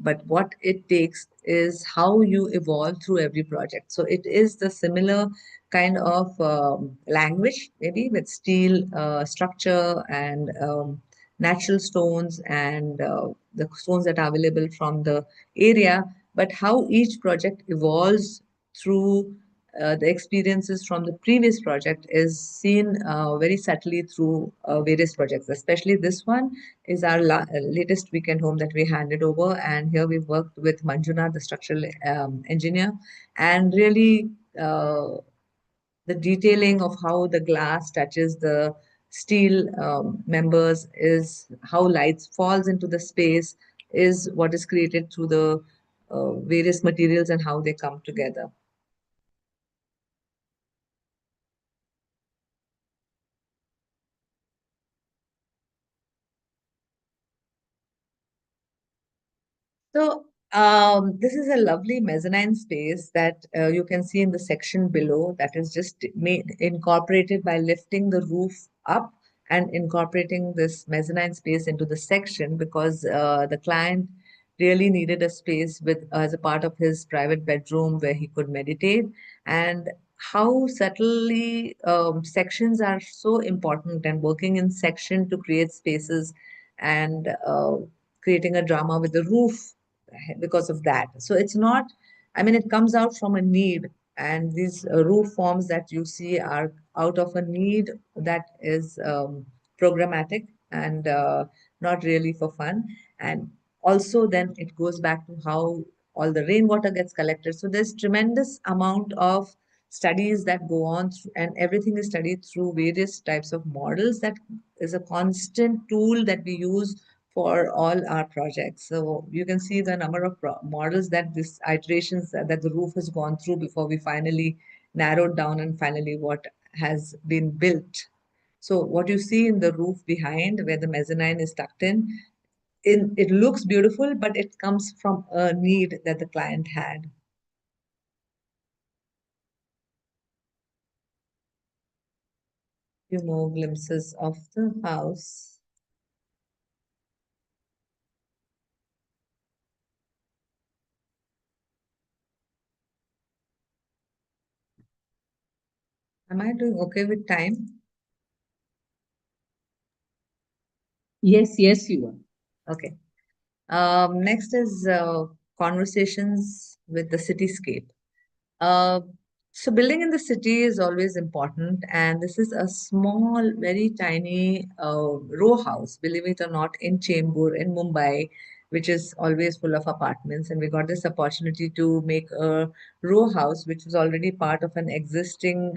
but what it takes is how you evolve through every project. So it is the similar kind of language, maybe with steel structure and natural stones and the stones that are available from the area, but how each project evolves through the experiences from the previous project is seen very subtly through various projects. Especially this one is our latest weekend home that we handed over, and here we've worked with Manjuna, the structural engineer, and really the detailing of how the glass touches the steel members is how lights falls into the space is what is created through the various materials and how they come together. So this is a lovely mezzanine space that you can see in the section below that is just made incorporated by lifting the roof up and incorporating this mezzanine space into the section because the client really needed a space with as a part of his private bedroom where he could meditate and how subtly sections are so important and working in section to create spaces and creating a drama with the roof because of that. So it's not, I mean, it comes out from a need, and these roof forms that you see are out of a need that is programmatic and not really for fun. And also, then it goes back to how all the rainwater gets collected. So there's tremendous amount of studies that go on and everything is studied through various types of models that is a constant tool that we use for all our projects. So you can see the number of models that this iterations that the roof has gone through before we finally narrowed down and finally what has been built. So what you see in the roof behind where the mezzanine is tucked in it looks beautiful, but it comes from a need that the client had. Few more glimpses of the house. Am I doing okay with time? Yes, yes, you are. Okay. Next is conversations with the cityscape. Uh, so building in the city is always important, and this is a small, very tiny row house, believe it or not, in Chembur in Mumbai, which is always full of apartments. And we got this opportunity to make a row house, which was already part of an existing,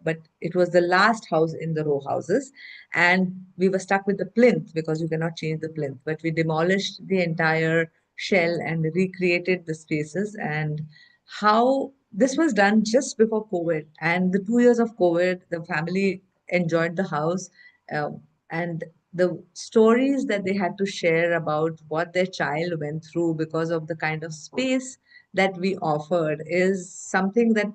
but it was the last house in the row houses. And we were stuck with the plinth because you cannot change the plinth, but we demolished the entire shell and recreated the spaces and how this was done just before COVID, and the 2 years of COVID, the family enjoyed the house, and the stories that they had to share about what their child went through because of the kind of space that we offered is something that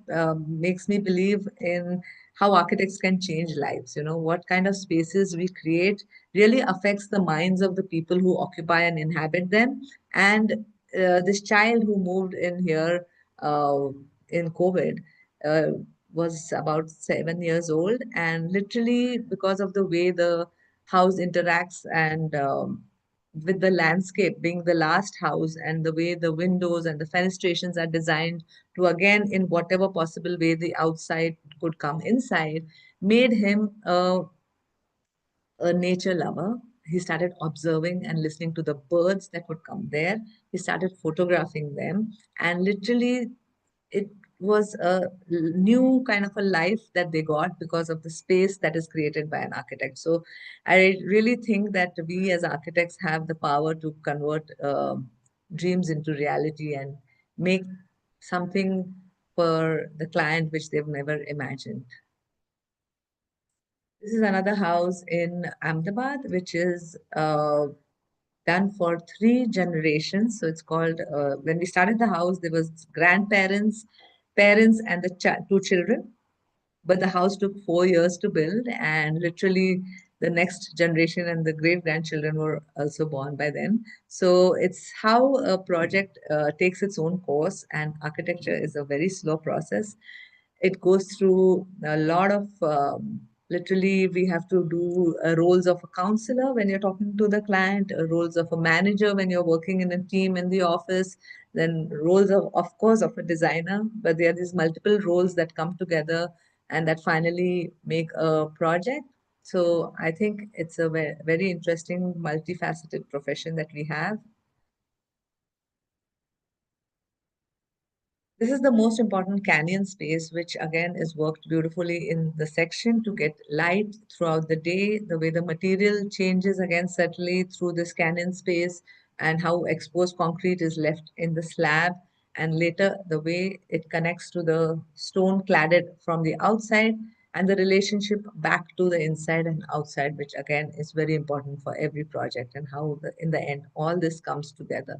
makes me believe in how architects can change lives. You know, what kind of spaces we create really affects the minds of the people who occupy and inhabit them. And this child who moved in here uh, in COVID uh, was about 7 years old, and literally because of the way the house interacts and with the landscape being the last house and the way the windows and the fenestrations are designed to again in whatever possible way the outside could come inside made him a nature lover. He started observing and listening to the birds that would come there. He started photographing them, and literally, it was a new kind of a life that they got because of the space that is created by an architect. So, I really think that we as architects have the power to convert dreams into reality and make something for the client which they've never imagined. This is another house in Ahmedabad, which is done for 3 generations. So it's called, when we started the house, there was grandparents, parents, and the 2 children. But the house took 4 years to build, and literally the next generation and the great grandchildren were also born by then. So it's how a project takes its own course, and architecture is a very slow process. It goes through a lot of literally we have to do roles of a counselor when you're talking to the client, roles of a manager when you're working in a team in the office, then roles of course of a designer, but there are these multiple roles that come together and that finally make a project. So I think it's a very interesting multifaceted profession that we have. This is the most important canyon space, which again is worked beautifully in the section to get light throughout the day, the way the material changes again subtly through this canyon space, and how exposed concrete is left in the slab, and later the way it connects to the stone cladded from the outside, and the relationship back to the inside and outside, which again is very important for every project, and how in the end all this comes together.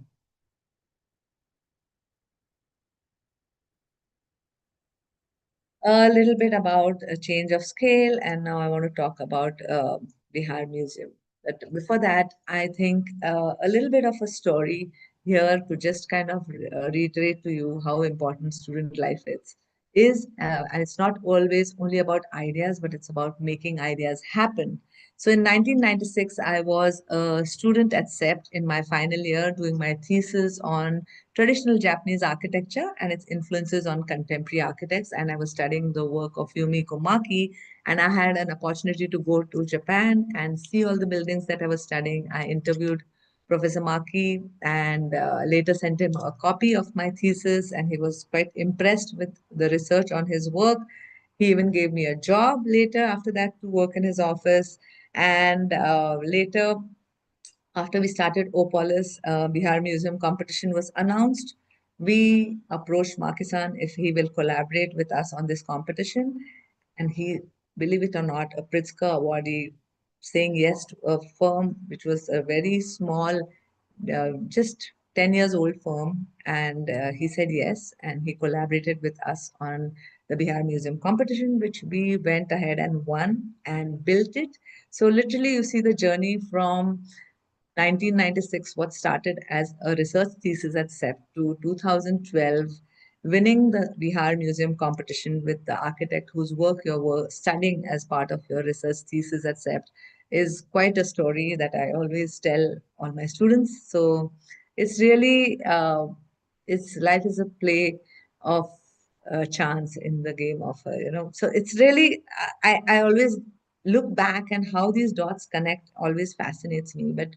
A little bit about a change of scale, and now I want to talk about Bihar Museum. But before that, I think a little bit of a story here to just kind of reiterate to you how important student life is, and it's not always only about ideas, but it's about making ideas happen. So in 1996, I was a student at CEPT in my final year doing my thesis on traditional Japanese architecture and its influences on contemporary architects. And I was studying the work of Yumiko Maki. And I had an opportunity to go to Japan and see all the buildings that I was studying. I interviewed Professor Maki and later sent him a copy of my thesis. And he was quite impressed with the research on his work. He even gave me a job later after that to work in his office. And later, after we started Opolis, Bihar Museum competition was announced. We approached Makisan if he will collaborate with us on this competition. And he, believe it or not, a Pritzker awardee, saying yes to a firm which was a very small, just 10 years old firm. And he said yes, and he collaborated with us on the Bihar Museum competition, which we went ahead and won and built it. So literally, you see the journey from 1996, what started as a research thesis at CEP to 2012, winning the Bihar Museum competition with the architect whose work you were studying as part of your research thesis at CEP is quite a story that I always tell all my students. So it's really, it's life is a play of chance in the game of, so it's really, I always look back and how these dots connect always fascinates me. But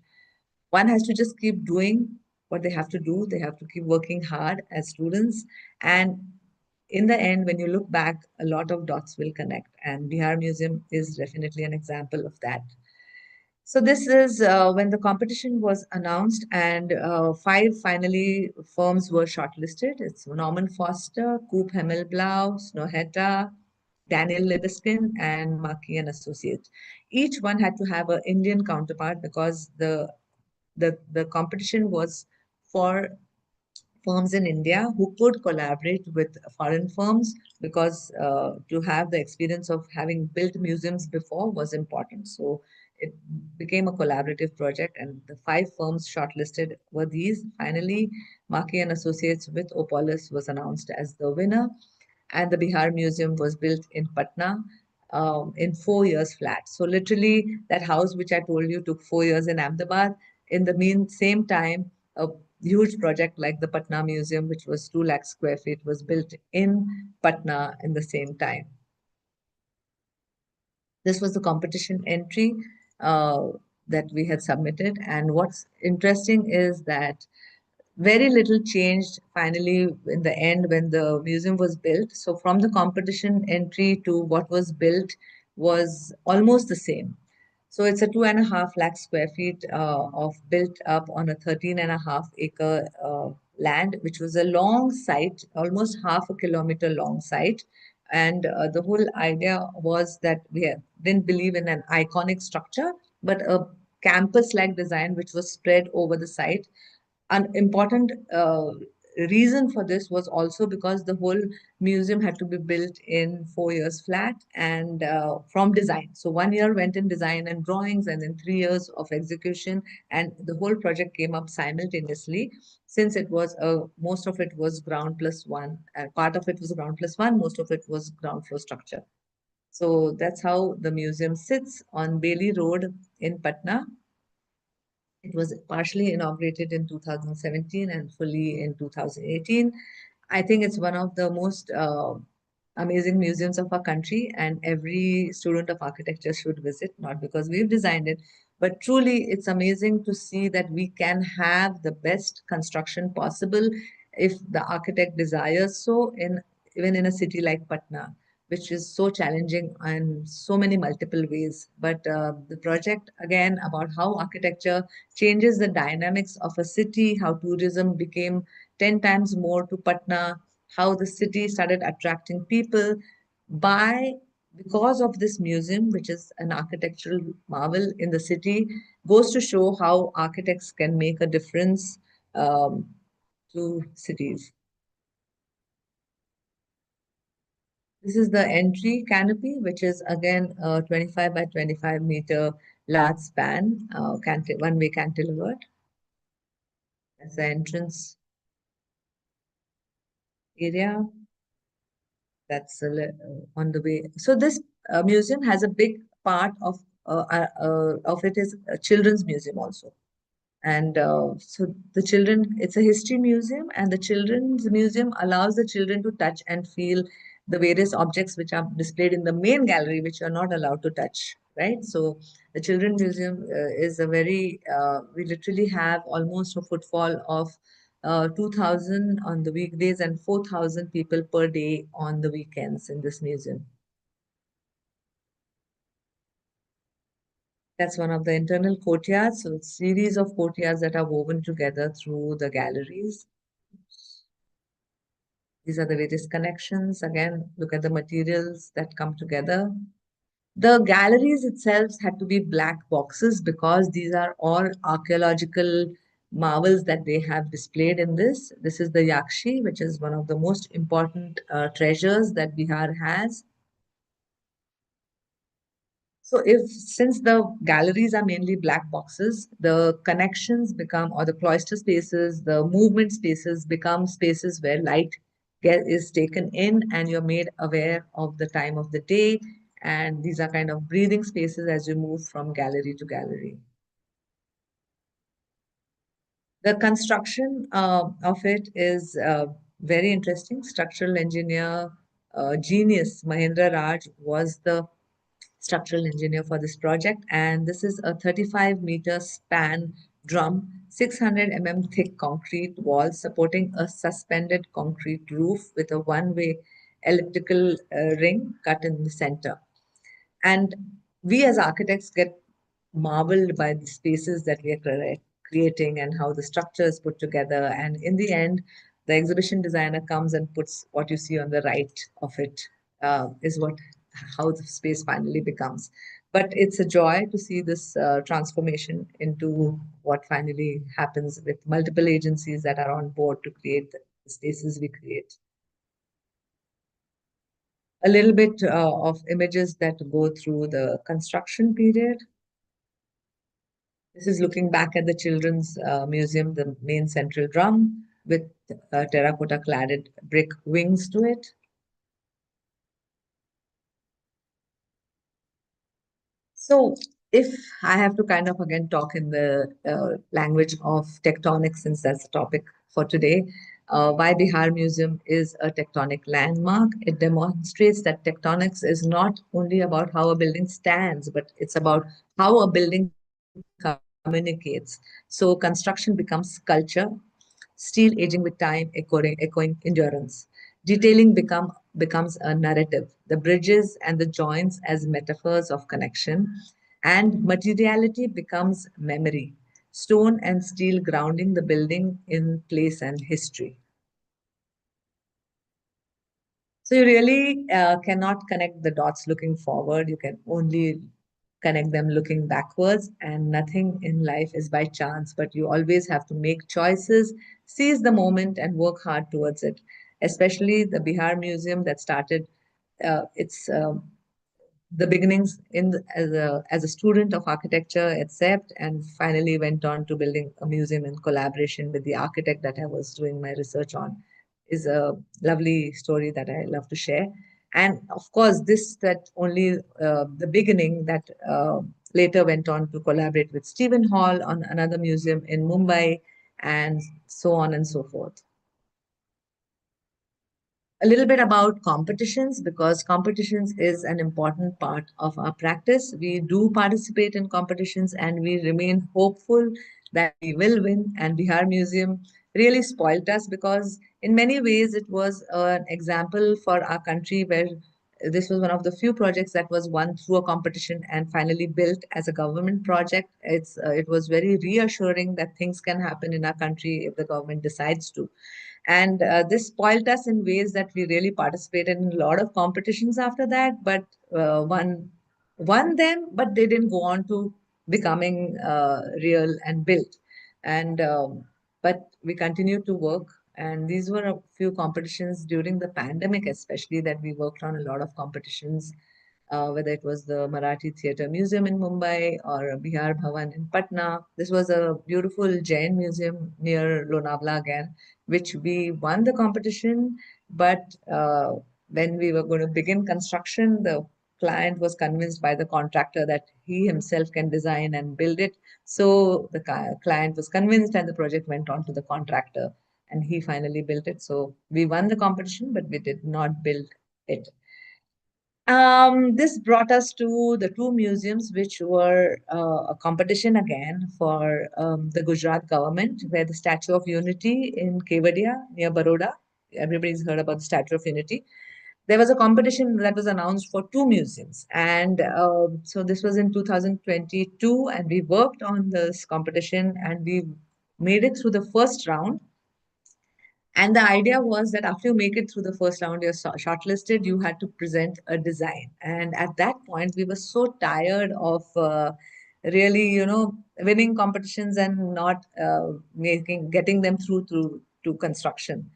one has to just keep doing what they have to do. They have to keep working hard as students. And in the end, when you look back, a lot of dots will connect. And Bihar Museum is definitely an example of that. So this is when the competition was announced, and five finally firms were shortlisted. It's Norman Foster, Coop Hemmelblau, Snohetta, Daniel Libeskin, and Markey and Associates. Each one had to have an Indian counterpart because the competition was for firms in India who could collaborate with foreign firms because to have the experience of having built museums before was important. So it became a collaborative project, and the five firms shortlisted were these. Finally, Markey and Associates with Opolis was announced as the winner, and the Bihar Museum was built in Patna in 4 years flat. So literally, that house which I told you took 4 years in Ahmedabad. In the same time, a huge project like the Patna Museum, which was 2 lakh square feet, was built in Patna in the same time. This was the competition entry that we had submitted. And what's interesting is that very little changed finally in the end when the museum was built. So from the competition entry to what was built was almost the same. So it's a 2.5 lakh square feet of built up on a 13.5 acre land, which was a long site, almost half a kilometer long site. And the whole idea was that didn't believe in an iconic structure, but a campus-like design which was spread over the site. An important reason for this was also because the whole museum had to be built in 4 years flat and from design. So 1 year went in design and drawings, and then 3 years of execution, and the whole project came up simultaneously. Since it was most of it was ground plus one, part of it was ground plus one, most of it was ground floor structure. So that's how the museum sits on Bailey Road in Patna. It was partially inaugurated in 2017 and fully in 2018. I think it's one of the most amazing museums of our country, and every student of architecture should visit, not because we've designed it, but truly it's amazing to see that we can have the best construction possible if the architect desires so, even in a city like Patna, which is so challenging in so many multiple ways. But the project, again, about how architecture changes the dynamics of a city, how tourism became 10 times more to Patna, how the city started attracting people by because of this museum, which is an architectural marvel in the city, goes to show how architects can make a difference to cities. This is the entry canopy, which is again a 25 by 25 meter large span, one-way cantilever. That's the entrance area. That's on the way. So this museum has a big part of it is a children's museum also. And so the children, it's a history museum, and the children's museum allows the children to touch and feel the various objects which are displayed in the main gallery, which are not allowed to touch, right? So the children's museum is a very, we literally have almost a footfall of 2,000 on the weekdays and 4,000 people per day on the weekends in this museum. That's one of the internal courtyards. So it's a series of courtyards that are woven together through the galleries. These are the various connections. Again, look at the materials that come together. The galleries itself had to be black boxes because these are all archaeological marvels that they have displayed in this. This is the Yakshi, which is one of the most important treasures that Bihar has. So since the galleries are mainly black boxes, the connections become, or the cloister spaces, the movement spaces become spaces where light is taken in and you're made aware of the time of the day. And these are kind of breathing spaces as you move from gallery to gallery. The construction of it is very interesting. Structural engineer genius Mahendra Raj was the structural engineer for this project, and this is a 35-meter span drum, 600 thick concrete wall supporting a suspended concrete roof with a one-way elliptical ring cut in the center. And we as architects get marveled by the spaces that we are creating and how the structure is put together. And in the end, the exhibition designer comes and puts what you see on the right of it, is what how the space finally becomes. But it's a joy to see this transformation into what finally happens with multiple agencies that are on board to create the spaces we create. A little bit of images that go through the construction period. This is looking back at the Children's Museum, the main central drum with terracotta cladded brick wings to it. So if I have to kind of again talk in the language of tectonics, since that's the topic for today, why Bihar Museum is a tectonic landmark. It demonstrates that tectonics is not only about how a building stands, but it's about how a building communicates. So construction becomes culture, steel aging with time, echoing endurance. Detailing becomes a narrative, the bridges and the joints as metaphors of connection, and materiality becomes memory, stone and steel grounding the building in place and history. So you really cannot connect the dots looking forward. You can only connect them looking backwards, and nothing in life is by chance, but you always have to make choices, seize the moment, and work hard towards it. Especially the Bihar Museum that started its the beginnings as a student of architecture at CEPT, and finally went on to building a museum in collaboration with the architect that I was doing my research on, is a lovely story that I love to share. And of course, this that only the beginning that later went on to collaborate with Stephen Hall on another museum in Mumbai, and so on and so forth. A little bit about competitions, because competitions is an important part of our practice. We do participate in competitions and we remain hopeful that we will win. And Bihar Museum really spoiled us, because in many ways it was an example for our country where this was one of the few projects that was won through a competition and finally built as a government project. It was very reassuring that things can happen in our country if the government decides to. And this spoiled us in ways that we really participated in a lot of competitions after that, but won them, but they didn't go on to becoming real and built. And but we continued to work. And these were a few competitions during the pandemic, especially, that we worked on a lot of competitions, whether it was the Marathi Theatre Museum in Mumbai or Bihar Bhavan in Patna. This was a beautiful Jain museum near Lonavala again, which we won the competition. But when we were going to begin construction, the client was convinced by the contractor that he himself can design and build it. So the client was convinced, and the project went on to the contractor, and he finally built it. So we won the competition, but we did not build it. This brought us to the two museums, which were a competition again for the Gujarat government, where the Statue of Unity in Kevadia near Baroda. Everybody's heard about the Statue of Unity. There was a competition that was announced for two museums. And so this was in 2022, and we worked on this competition and we made it through the first round. And the idea was that after you make it through the first round, you're shortlisted, you had to present a design. And at that point, we were so tired of really, winning competitions and not getting them through to construction.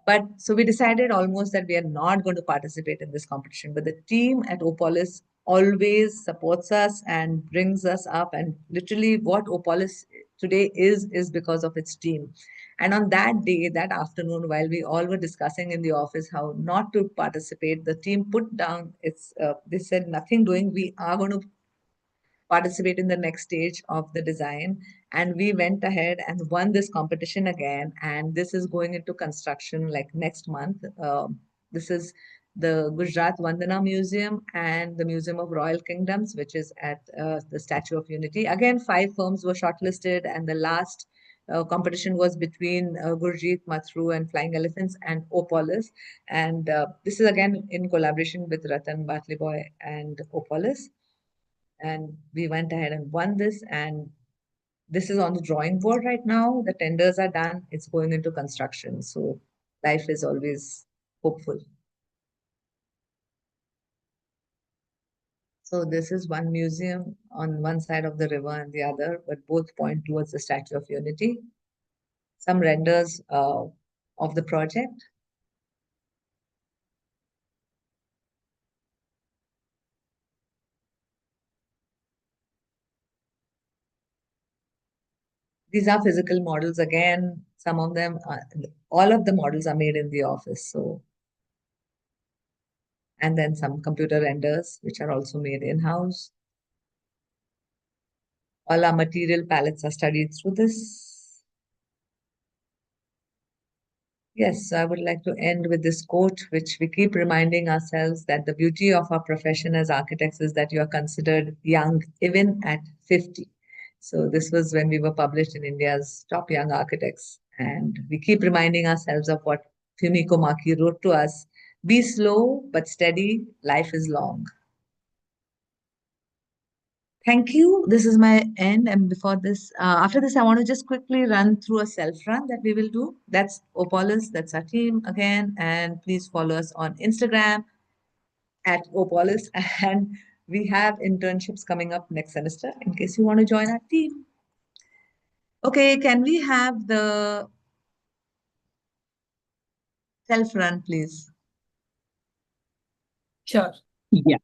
But so we decided almost that we are not going to participate in this competition. But the team at Opolis always supports us and brings us up. And literally, what Opolis today is because of its team. And on that day, that afternoon, while we all were discussing in the office how not to participate, the team put down they said, nothing doing, we are going to participate in the next stage of the design. And we went ahead and won this competition again. And this is going into construction like next month. This is the Gujarat Vandana Museum and the Museum of Royal Kingdoms, which is at the Statue of Unity. Again, 5 firms were shortlisted, and the last competition was between Gurjeet, Mathru, and Flying Elephants and Opolis. And this is again in collaboration with Ratan Batliboy and Opolis. and we went ahead and won this, and this is on the drawing board right now. The tenders are done. It's going into construction. So life is always hopeful. So this is one museum on one side of the river and the other, but both point towards the Statue of Unity. Some renders of the project. These are physical models again. Some of them, all of the models are made in the office. So, and then some computer renders, which are also made in-house. All our material palettes are studied through this. Yes, so I would like to end with this quote, which we keep reminding ourselves that the beauty of our profession as architects is that you are considered young even at 50. So this was when we were published in India's top young architects. And we keep reminding ourselves of what Fumiko Maki wrote to us. Be slow but steady, life is long. Thank you. This is my end. And before this, after this, I want to just quickly run through a self-run that we will do. That's Opolis, that's our team again. And please follow us on Instagram at Opolis. And we have internships coming up next semester in case you want to join our team. Okay, can we have the self-run, please? Sure. Yeah.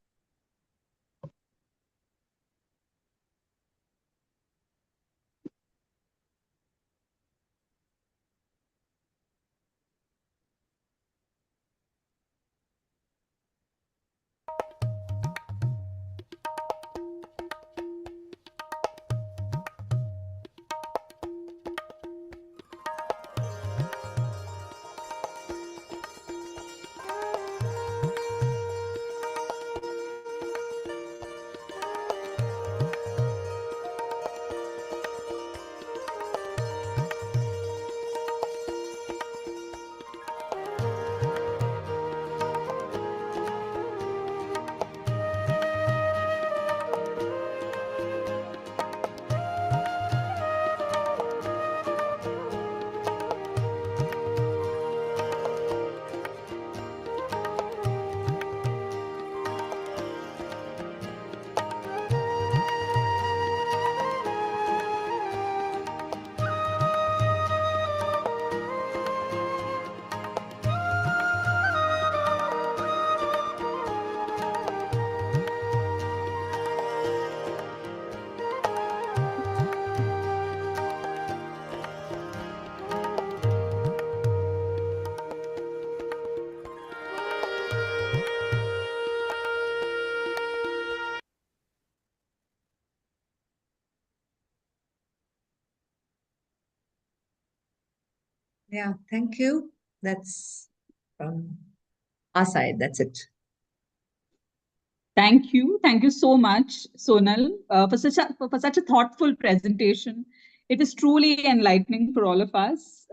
Yeah, thank you. That's from our side. That's it. Thank you. Thank you so much, Sonal, for such a thoughtful presentation. It is truly enlightening for all of us.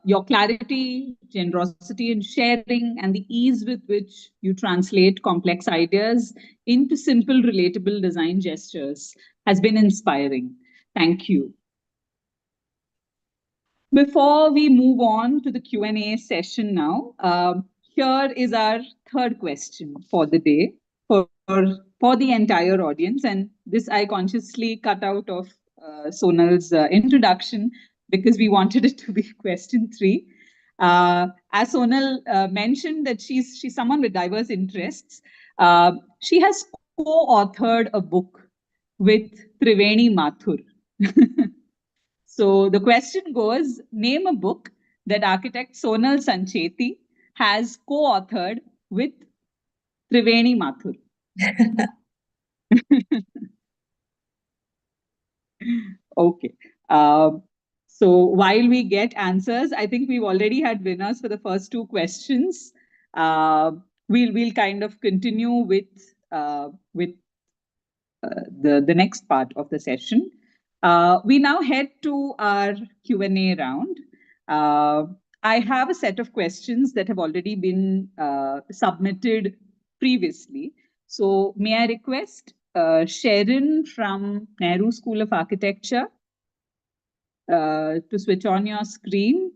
Your clarity, generosity in sharing, and the ease with which you translate complex ideas into simple, relatable design gestures has been inspiring. Thank you. Before we move on to the Q&A session now, here is our third question for the day for the entire audience. And this I consciously cut out of Sonal's introduction because we wanted it to be question 3. As Sonal mentioned that she's someone with diverse interests, she has co-authored a book with Triveni Mathur. So the question goes, name a book that architect Sonal Sancheti has co-authored with Triveni Mathur. Okay. So while we get answers, I think we've already had winners for the first 2 questions. We'll kind of continue with the next part of the session. We now head to our Q&A round. I have a set of questions that have already been submitted previously. So may I request Sharon from Nehru School of Architecture to switch on your screen.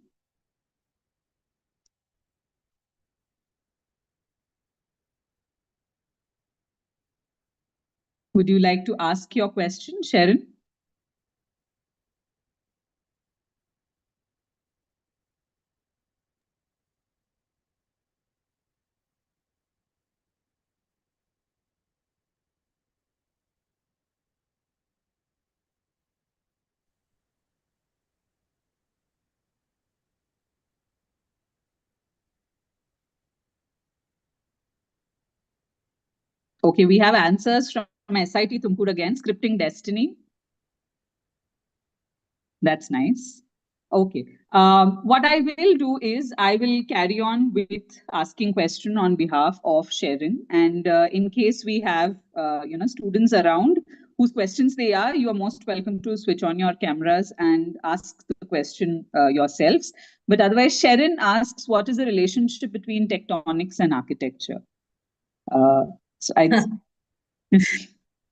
Would you like to ask your question, Sharon? Okay, we have answers from SIT Tumkur again, scripting destiny. That's nice. Okay. What I will do is I will carry on with asking question on behalf of Sharon. And in case we have students around whose questions they are, you are most welcome to switch on your cameras and ask the question yourselves. But otherwise, Sharon asks, what is the relationship between tectonics and architecture? So I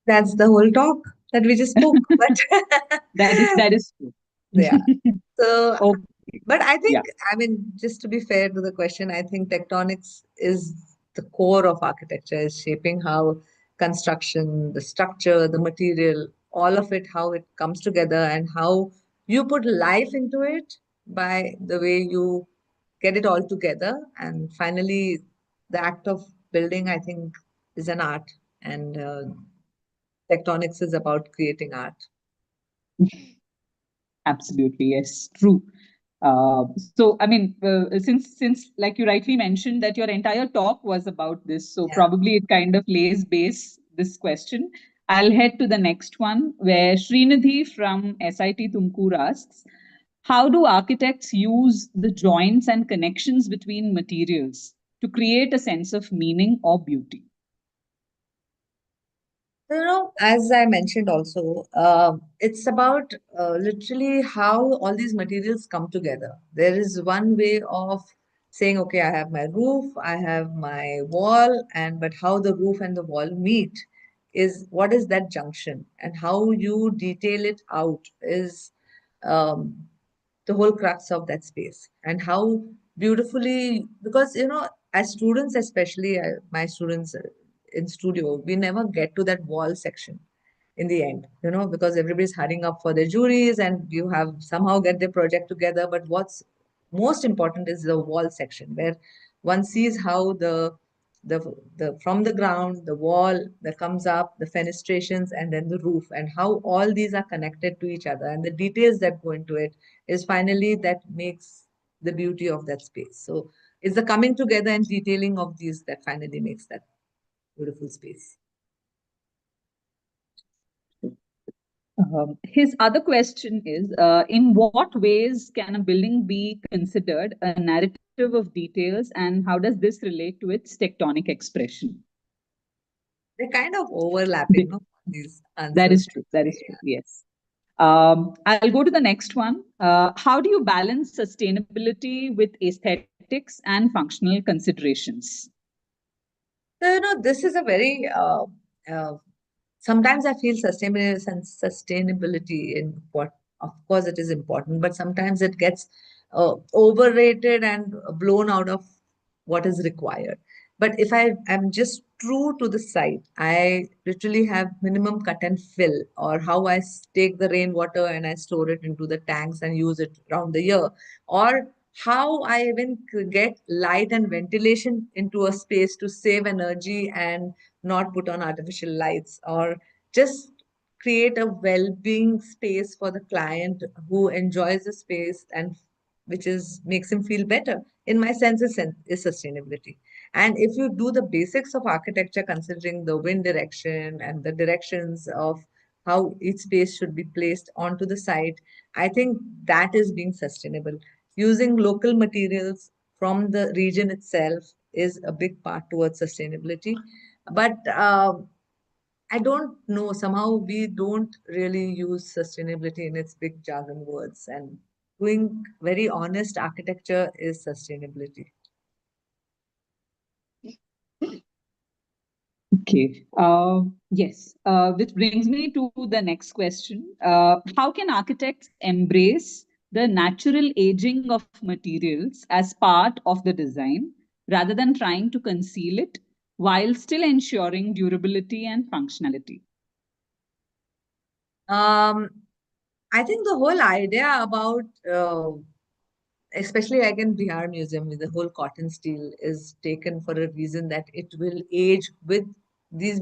That's the whole talk that we just spoke. But that is true. yeah. So, Okay. but I think, Yeah. I mean, just to be fair to the question, I think tectonics is the core of architecture, is shaping how construction, the structure, the material, all of it, how it comes together and how you put life into it by the way you get it all together. And finally, the act of building, I think, is an art. And tectonics is about creating art. Absolutely, yes, true. So, I mean, since like you rightly mentioned that your entire talk was about this, so Yeah. probably it kind of lays base this question. I'll head to the next one where Srinidhi from SIT Tumkur asks, how do architects use the joints and connections between materials to create a sense of meaning or beauty? As I mentioned also, it's about literally how all these materials come together. There is one way of saying, okay, I have my roof, I have my wall, and but how the roof and the wall meet is what is that junction, and how you detail it out is um, the whole crux of that space, and how beautifully, because as students, especially my students in studio, we never get to that wall section in the end, because everybody's hurrying up for their juries and you have somehow get their project together. But what's most important is the wall section, where one sees how the from the ground, the wall that comes up, the fenestrations, and then the roof, and how all these are connected to each other, and the details that go into it is finally that makes the beauty of that space. So it's the coming together and detailing of these that finally makes that beautiful space. His other question is, in what ways can a building be considered a narrative of details, and how does this relate to its tectonic expression? They're kind of overlapping, no? These That answers. is true. That is true. Yes. I'll go to the next one. How do you balance sustainability with aesthetics and functional considerations? So, this is a very uh, sometimes I feel sustainability in what, of course, it is important, but sometimes it gets overrated and blown out of what is required. But if I am just true to the site, I literally have minimum cut and fill, or how I take the rainwater and I store it into the tanks and use it around the year, or how I even get light and ventilation into a space to save energy and not put on artificial lights, or just create a well-being space for the client who enjoys the space and which is makes him feel better. In my sense, is sustainability. And if you do the basics of architecture, considering the wind direction and the directions of how each space should be placed onto the site, I think that is being sustainable. Using local materials from the region itself is a big part towards sustainability. But I don't know, somehow we don't really use sustainability in its big jargon words. And doing very honest architecture is sustainability. Okay. Yes. Which brings me to the next question. How can architects embrace the natural aging of materials as part of the design rather than trying to conceal it while still ensuring durability and functionality? Um, I think the whole idea about especially like in Bihar Museum, the whole cotton steel is taken for a reason that it will age with these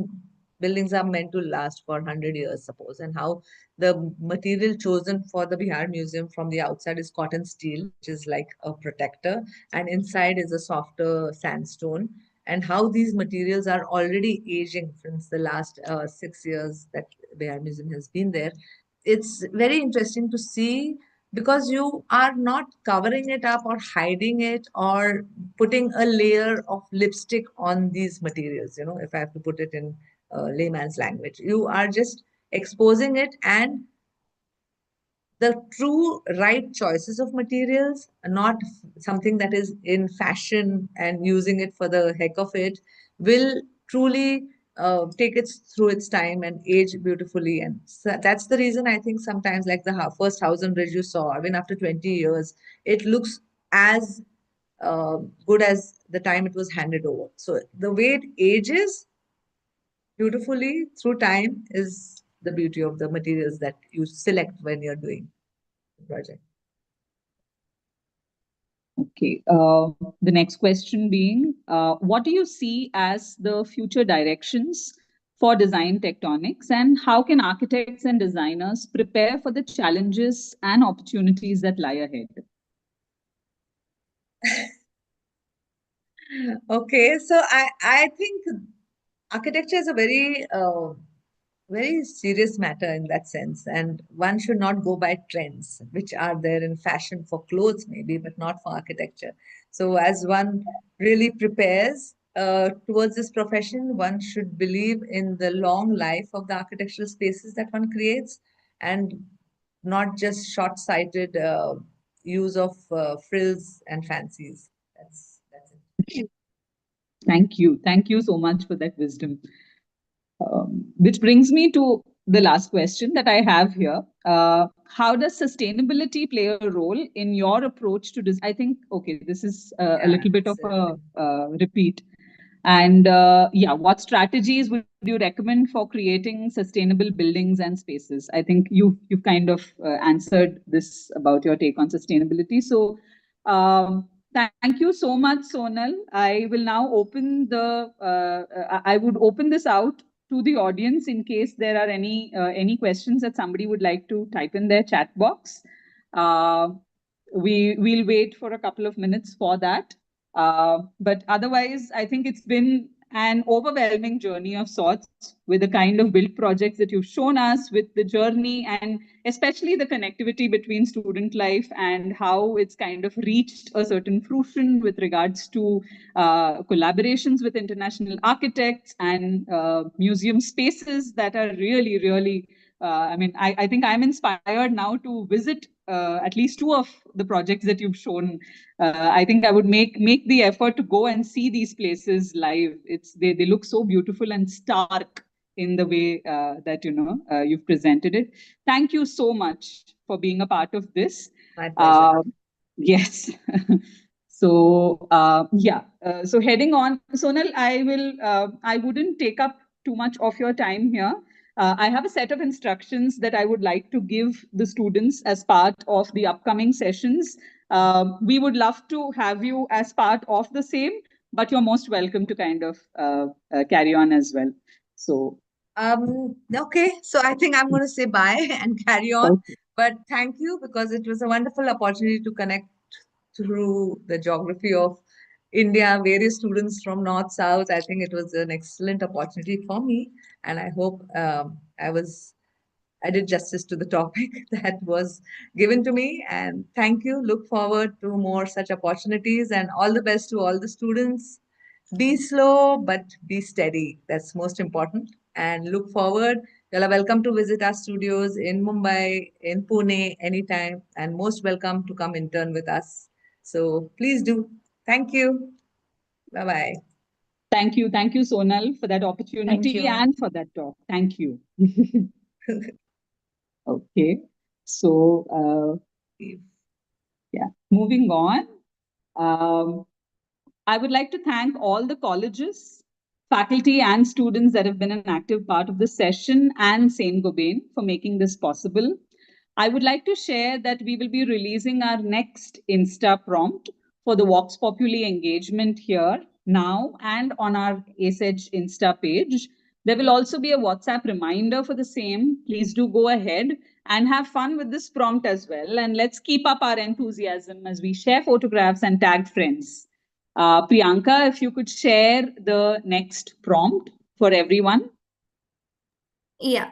buildings are meant to last for 100 years, suppose, and how the material chosen for the Bihar Museum from the outside is cotton steel, which is like a protector, and inside is a softer sandstone, and how these materials are already aging since the last 6 years that Bihar Museum has been there. It's very interesting to see because you are not covering it up or hiding it or putting a layer of lipstick on these materials, if I have to put it in layman's language. You are just exposing it and the true right choices of materials, not something that is in fashion and using it for the heck of it, will truly take it through its time and age beautifully. And so that's the reason I think sometimes, like the first house on bridge you saw, even after 20 years, it looks as good as the time it was handed over. So the way it ages beautifully through time is the beauty of the materials that you select when you're doing the project. Okay. The next question being, what do you see as the future directions for design tectonics, and how can architects and designers prepare for the challenges and opportunities that lie ahead? Okay, so I think architecture is a very serious matter in that sense, and one should not go by trends which are there in fashion for clothes maybe, but not for architecture. So as one really prepares towards this profession, one should believe in the long life of the architectural spaces that one creates, and not just short-sighted use of frills and fancies. That's it. Thank you. Thank you so much for that wisdom. Which brings me to the last question that I have here. How does sustainability play a role in your approach to this? I think, okay, this is a Yeah, little bit of a certainly. repeat. And yeah, what strategies would you recommend for creating sustainable buildings and spaces? I think you've kind of answered this about your take on sustainability. So thank you so much, Sonal. I will now open I would open this out to the audience in case there are any questions that somebody would like to type in their chat box. Uh, we'll wait for a couple of minutes for that. But otherwise, I think it's been an overwhelming journey of sorts with the kind of build projects that you've shown us, with the journey, and especially the connectivity between student life and how it's kind of reached a certain fruition with regards to collaborations with international architects and museum spaces that are really, really. I think I'm inspired now to visit at least two of the projects that you've shown. I think I would make the effort to go and see these places live. They look so beautiful and stark in the way that you've presented it. Thank you so much for being a part of this. My pleasure. Yes. So yeah. So heading on, Sonal, I wouldn't take up too much of your time here. I have a set of instructions that I would like to give the students as part of the upcoming sessions. We would love to have you as part of the same, but you're most welcome to kind of carry on as well. So, Okay, so I think I'm going to say bye and carry on. okay. But thank you because it was a wonderful opportunity to connect through the geography of India, various students from North, South. I think it was an excellent opportunity for me, and I hope I did justice to the topic that was given to me. And thank you. Look forward to more such opportunities, and all the best to all the students. Be slow, but be steady. That's most important. And look forward. You're welcome to visit our studios in Mumbai, in Pune, anytime, and most welcome to come intern with us. So please do. Thank you. Bye bye. Thank you, Sonal, for that opportunity you. and for that talk. Thank you. Okay, so yeah, moving on. Um, I would like to thank all the colleges, faculty, and students that have been an active part of this session and Saint Gobain for making this possible. I would like to share that we will be releasing our next Insta prompt for the Vox Populi engagement here now and on our ASEDGE Insta page. There will also be a WhatsApp reminder for the same. Please do go ahead and have fun with this prompt as well. And let's keep up our enthusiasm as we share photographs and tag friends. Priyanka, if you could share the next prompt for everyone. Yeah.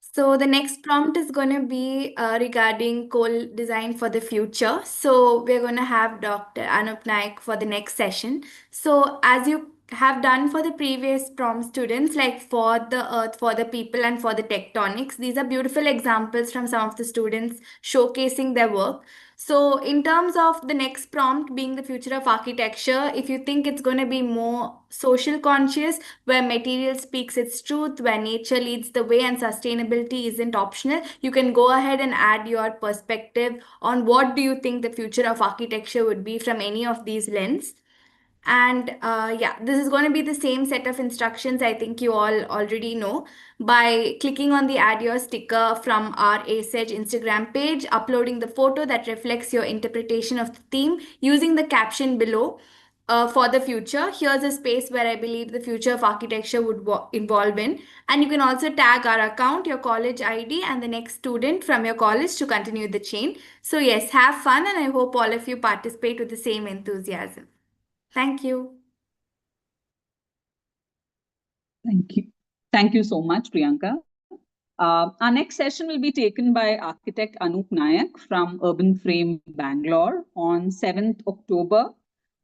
So the next prompt is going to be regarding coal design for the future. So we're going to have Dr. Anup Naik for the next session. So as you have done for the previous prompt students, like for the earth, for the people, and for the tectonics, these are beautiful examples from some of the students showcasing their work. So in terms of the next prompt being the future of architecture, if you think it's going to be more social conscious, where material speaks its truth, where nature leads the way and sustainability isn't optional, you can go ahead and add your perspective on what do you think the future of architecture would be from any of these lenses. And yeah, this is going to be the same set of instructions I think you all already know. By clicking on the add your sticker from our ASEDGE Instagram page, uploading the photo that reflects your interpretation of the theme, using the caption below. For the future, here's a space where I believe the future of architecture would involve in. And you can also tag our account, your college ID, and the next student from your college to continue the chain. So, yes, have fun, and I hope all of you participate with the same enthusiasm. Thank you. Thank you. Thank you so much, Priyanka. Our next session will be taken by architect Anup Nayak from Urban Frame, Bangalore on 7th October,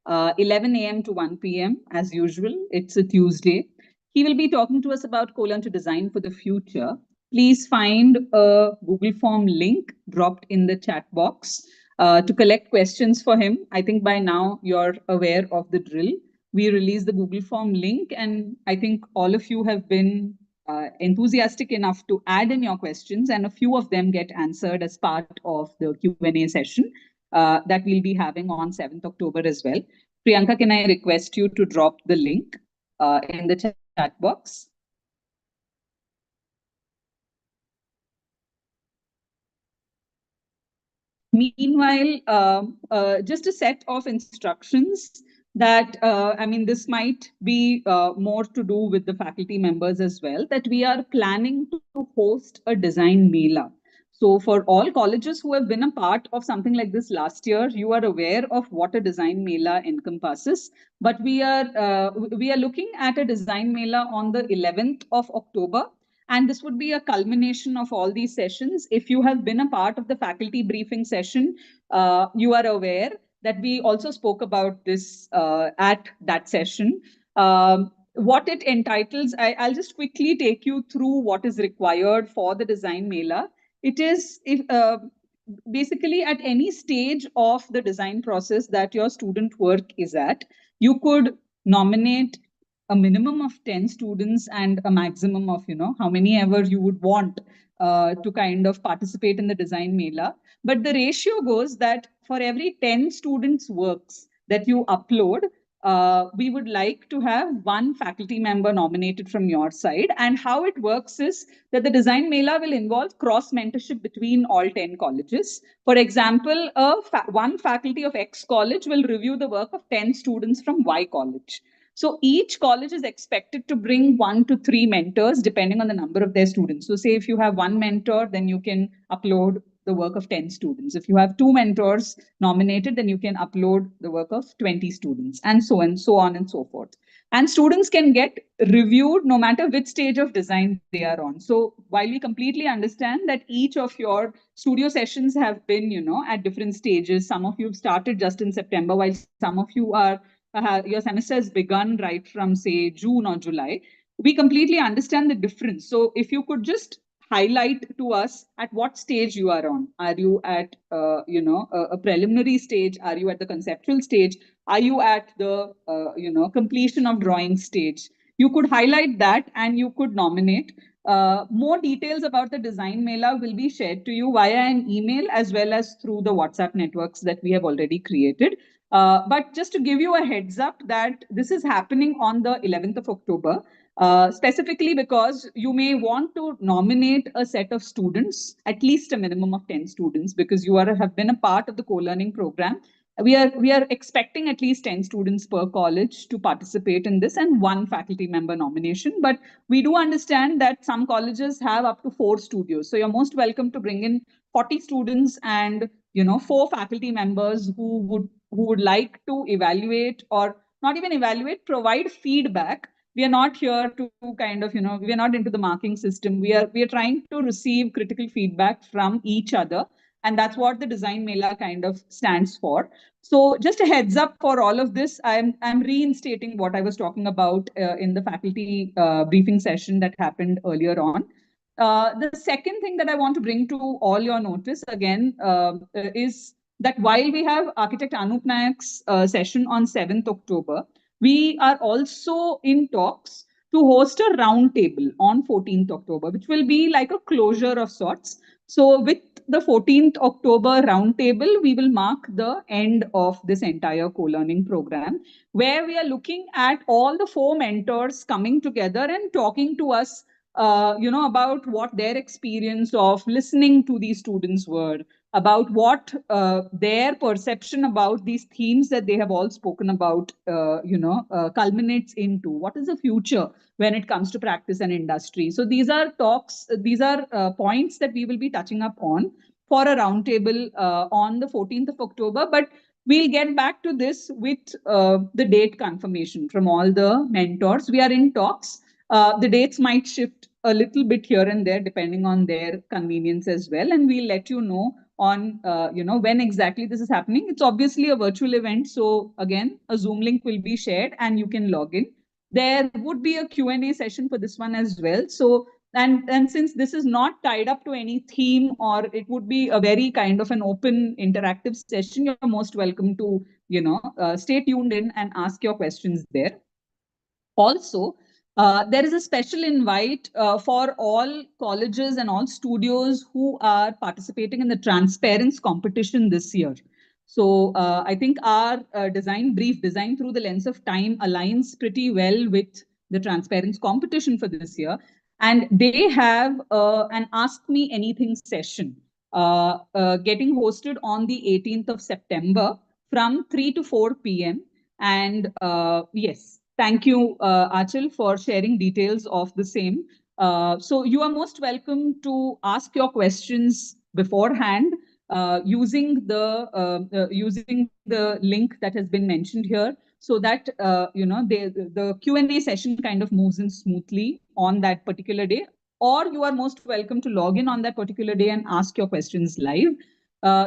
11 a.m. to 1 p.m. As usual. It's a Tuesday. He will be talking to us about Colon to Design for the Future. Please find a Google Form link dropped in the chat box to collect questions for him. I think by now you're aware of the drill. We release the Google Form link, and I think all of you have been enthusiastic enough to add in your questions, and a few of them get answered as part of the Q&A session that we'll be having on 7th October as well. Priyanka, can I request you to drop the link in the chat box? Meanwhile, just a set of instructions that, I mean, this might be more to do with the faculty members as well, that we are planning to host a design mela. So for all colleges who have been a part of something like this last year, you are aware of what a design mela encompasses. But we are looking at a design mela on the 11th of October. And this would be a culmination of all these sessions. If you have been a part of the faculty briefing session, you are aware that we also spoke about this at that session. What it entitles, I'll just quickly take you through what is required for the design mela. It is basically at any stage of the design process that your student work is at, you could nominate a minimum of 10 students and a maximum of, how many ever you would want to kind of participate in the design mela. But the ratio goes that for every 10 students' works that you upload, we would like to have one faculty member nominated from your side. And how it works is that the design mela will involve cross mentorship between all 10 colleges. For example, one faculty of X college will review the work of 10 students from Y college. So each college is expected to bring 1 to 3 mentors depending on the number of their students. So say if you have one mentor, then you can upload the work of 10 students. If you have 2 mentors nominated, then you can upload the work of 20 students, and so on and so forth. And students can get reviewed no matter which stage of design they are on. So while we completely understand that each of your studio sessions have been, at different stages, some of you have started just in September, while some of you are your semester has begun right from, say, June or July. We completely understand the difference. So if you could just highlight to us at what stage you are on. Are you at, a preliminary stage? Are you at the conceptual stage? Are you at the completion of drawing stage? You could highlight that and you could nominate. More details about the design mela will be shared to you via an email as well as through the WhatsApp networks that we have already created. But just to give you a heads up that this is happening on the 11th of October, specifically because you may want to nominate a set of students, at least a minimum of 10 students, because you have been a part of the co-learning program. We are expecting at least 10 students per college to participate in this and one faculty member nomination. But we do understand that some colleges have up to 4 studios. So you're most welcome to bring in 40 students and 4 faculty members who would like to evaluate, or not even evaluate, provide feedback. We are not here to kind of, we are not into the marking system. We are trying to receive critical feedback from each other. And that's what the design mela kind of stands for. So just a heads up for all of this, I'm reinstating what I was talking about in the faculty briefing session that happened earlier on. The second thing that I want to bring to all your notice again is that while we have Architect Anup Nayak's session on 7th October, we are also in talks to host a round table on 14th October, which will be like a closure of sorts. So with the 14th October roundtable, we will mark the end of this entire co-learning program, where we are looking at all the 4 mentors coming together and talking to us, about what their experience of listening to these students were, about what their perception about these themes that they have all spoken about, culminates into. What is the future when it comes to practice and industry? So these are talks, these are points that we will be touching up on for a roundtable on the 14th of October. But we'll get back to this with the date confirmation from all the mentors. We are in talks. The dates might shift a little bit here and there depending on their convenience as well, and we'll let you know on when exactly this is happening. It's obviously a virtual event, so again a Zoom link will be shared and you can log in. There would be a Q&A session for this one as well. So and since this is not tied up to any theme, or it would be a very kind of an open interactive session, you're most welcome to stay tuned in and ask your questions there. Also, there is a special invite for all colleges and all studios who are participating in the transparency competition this year. So I think our design brief, Design Through the Lens of Time, aligns pretty well with the transparency competition for this year. And they have an Ask Me Anything session getting hosted on the 18th of September from 3 to 4 p.m. And yes, thank you, Achal, for sharing details of the same. So you are most welcome to ask your questions beforehand using the link that has been mentioned here, so that the Q&A session kind of moves in smoothly on that particular day. Or you are most welcome to log in on that particular day and ask your questions live.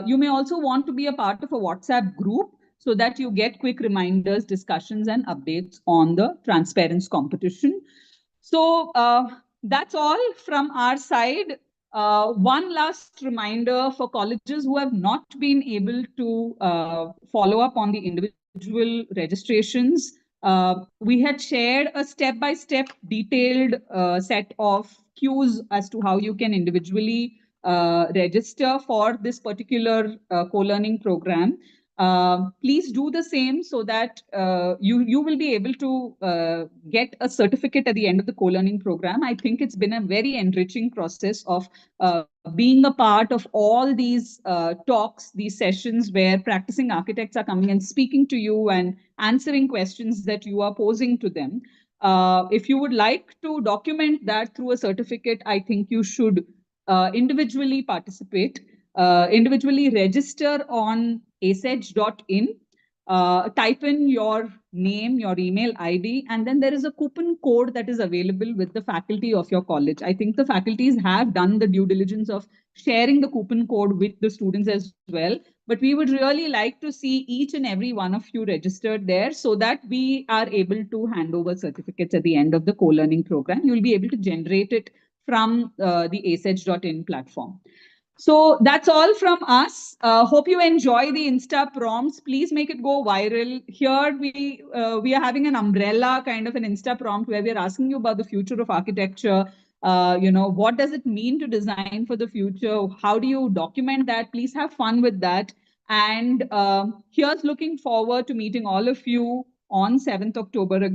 You may also want to be a part of a WhatsApp group so that you get quick reminders, discussions, and updates on the transparency competition. So that's all from our side. One last reminder for colleges who have not been able to follow up on the individual registrations. We had shared a step-by-step detailed set of cues as to how you can individually register for this particular co-learning program. Please do the same so that you will be able to get a certificate at the end of the co-learning program. I think it's been a very enriching process of being a part of all these talks, these sessions where practicing architects are coming and speaking to you and answering questions that you are posing to them. If you would like to document that through a certificate, I think you should individually participate, individually register on asedge.in, type in your name, your email ID, and then there is a coupon code that is available with the faculty of your college. I think the faculties have done the due diligence of sharing the coupon code with the students as well. But we would really like to see each and every one of you registered there so that we are able to hand over certificates at the end of the co-learning program. You'll be able to generate it from the asedge.in platform. So that's all from us. Hope you enjoy the Insta prompts. Please make it go viral. Here we are having an umbrella kind of an Insta prompt where we are asking you about the future of architecture. What does it mean to design for the future? How do you document that? Please have fun with that. And here's looking forward to meeting all of you on 7th October again.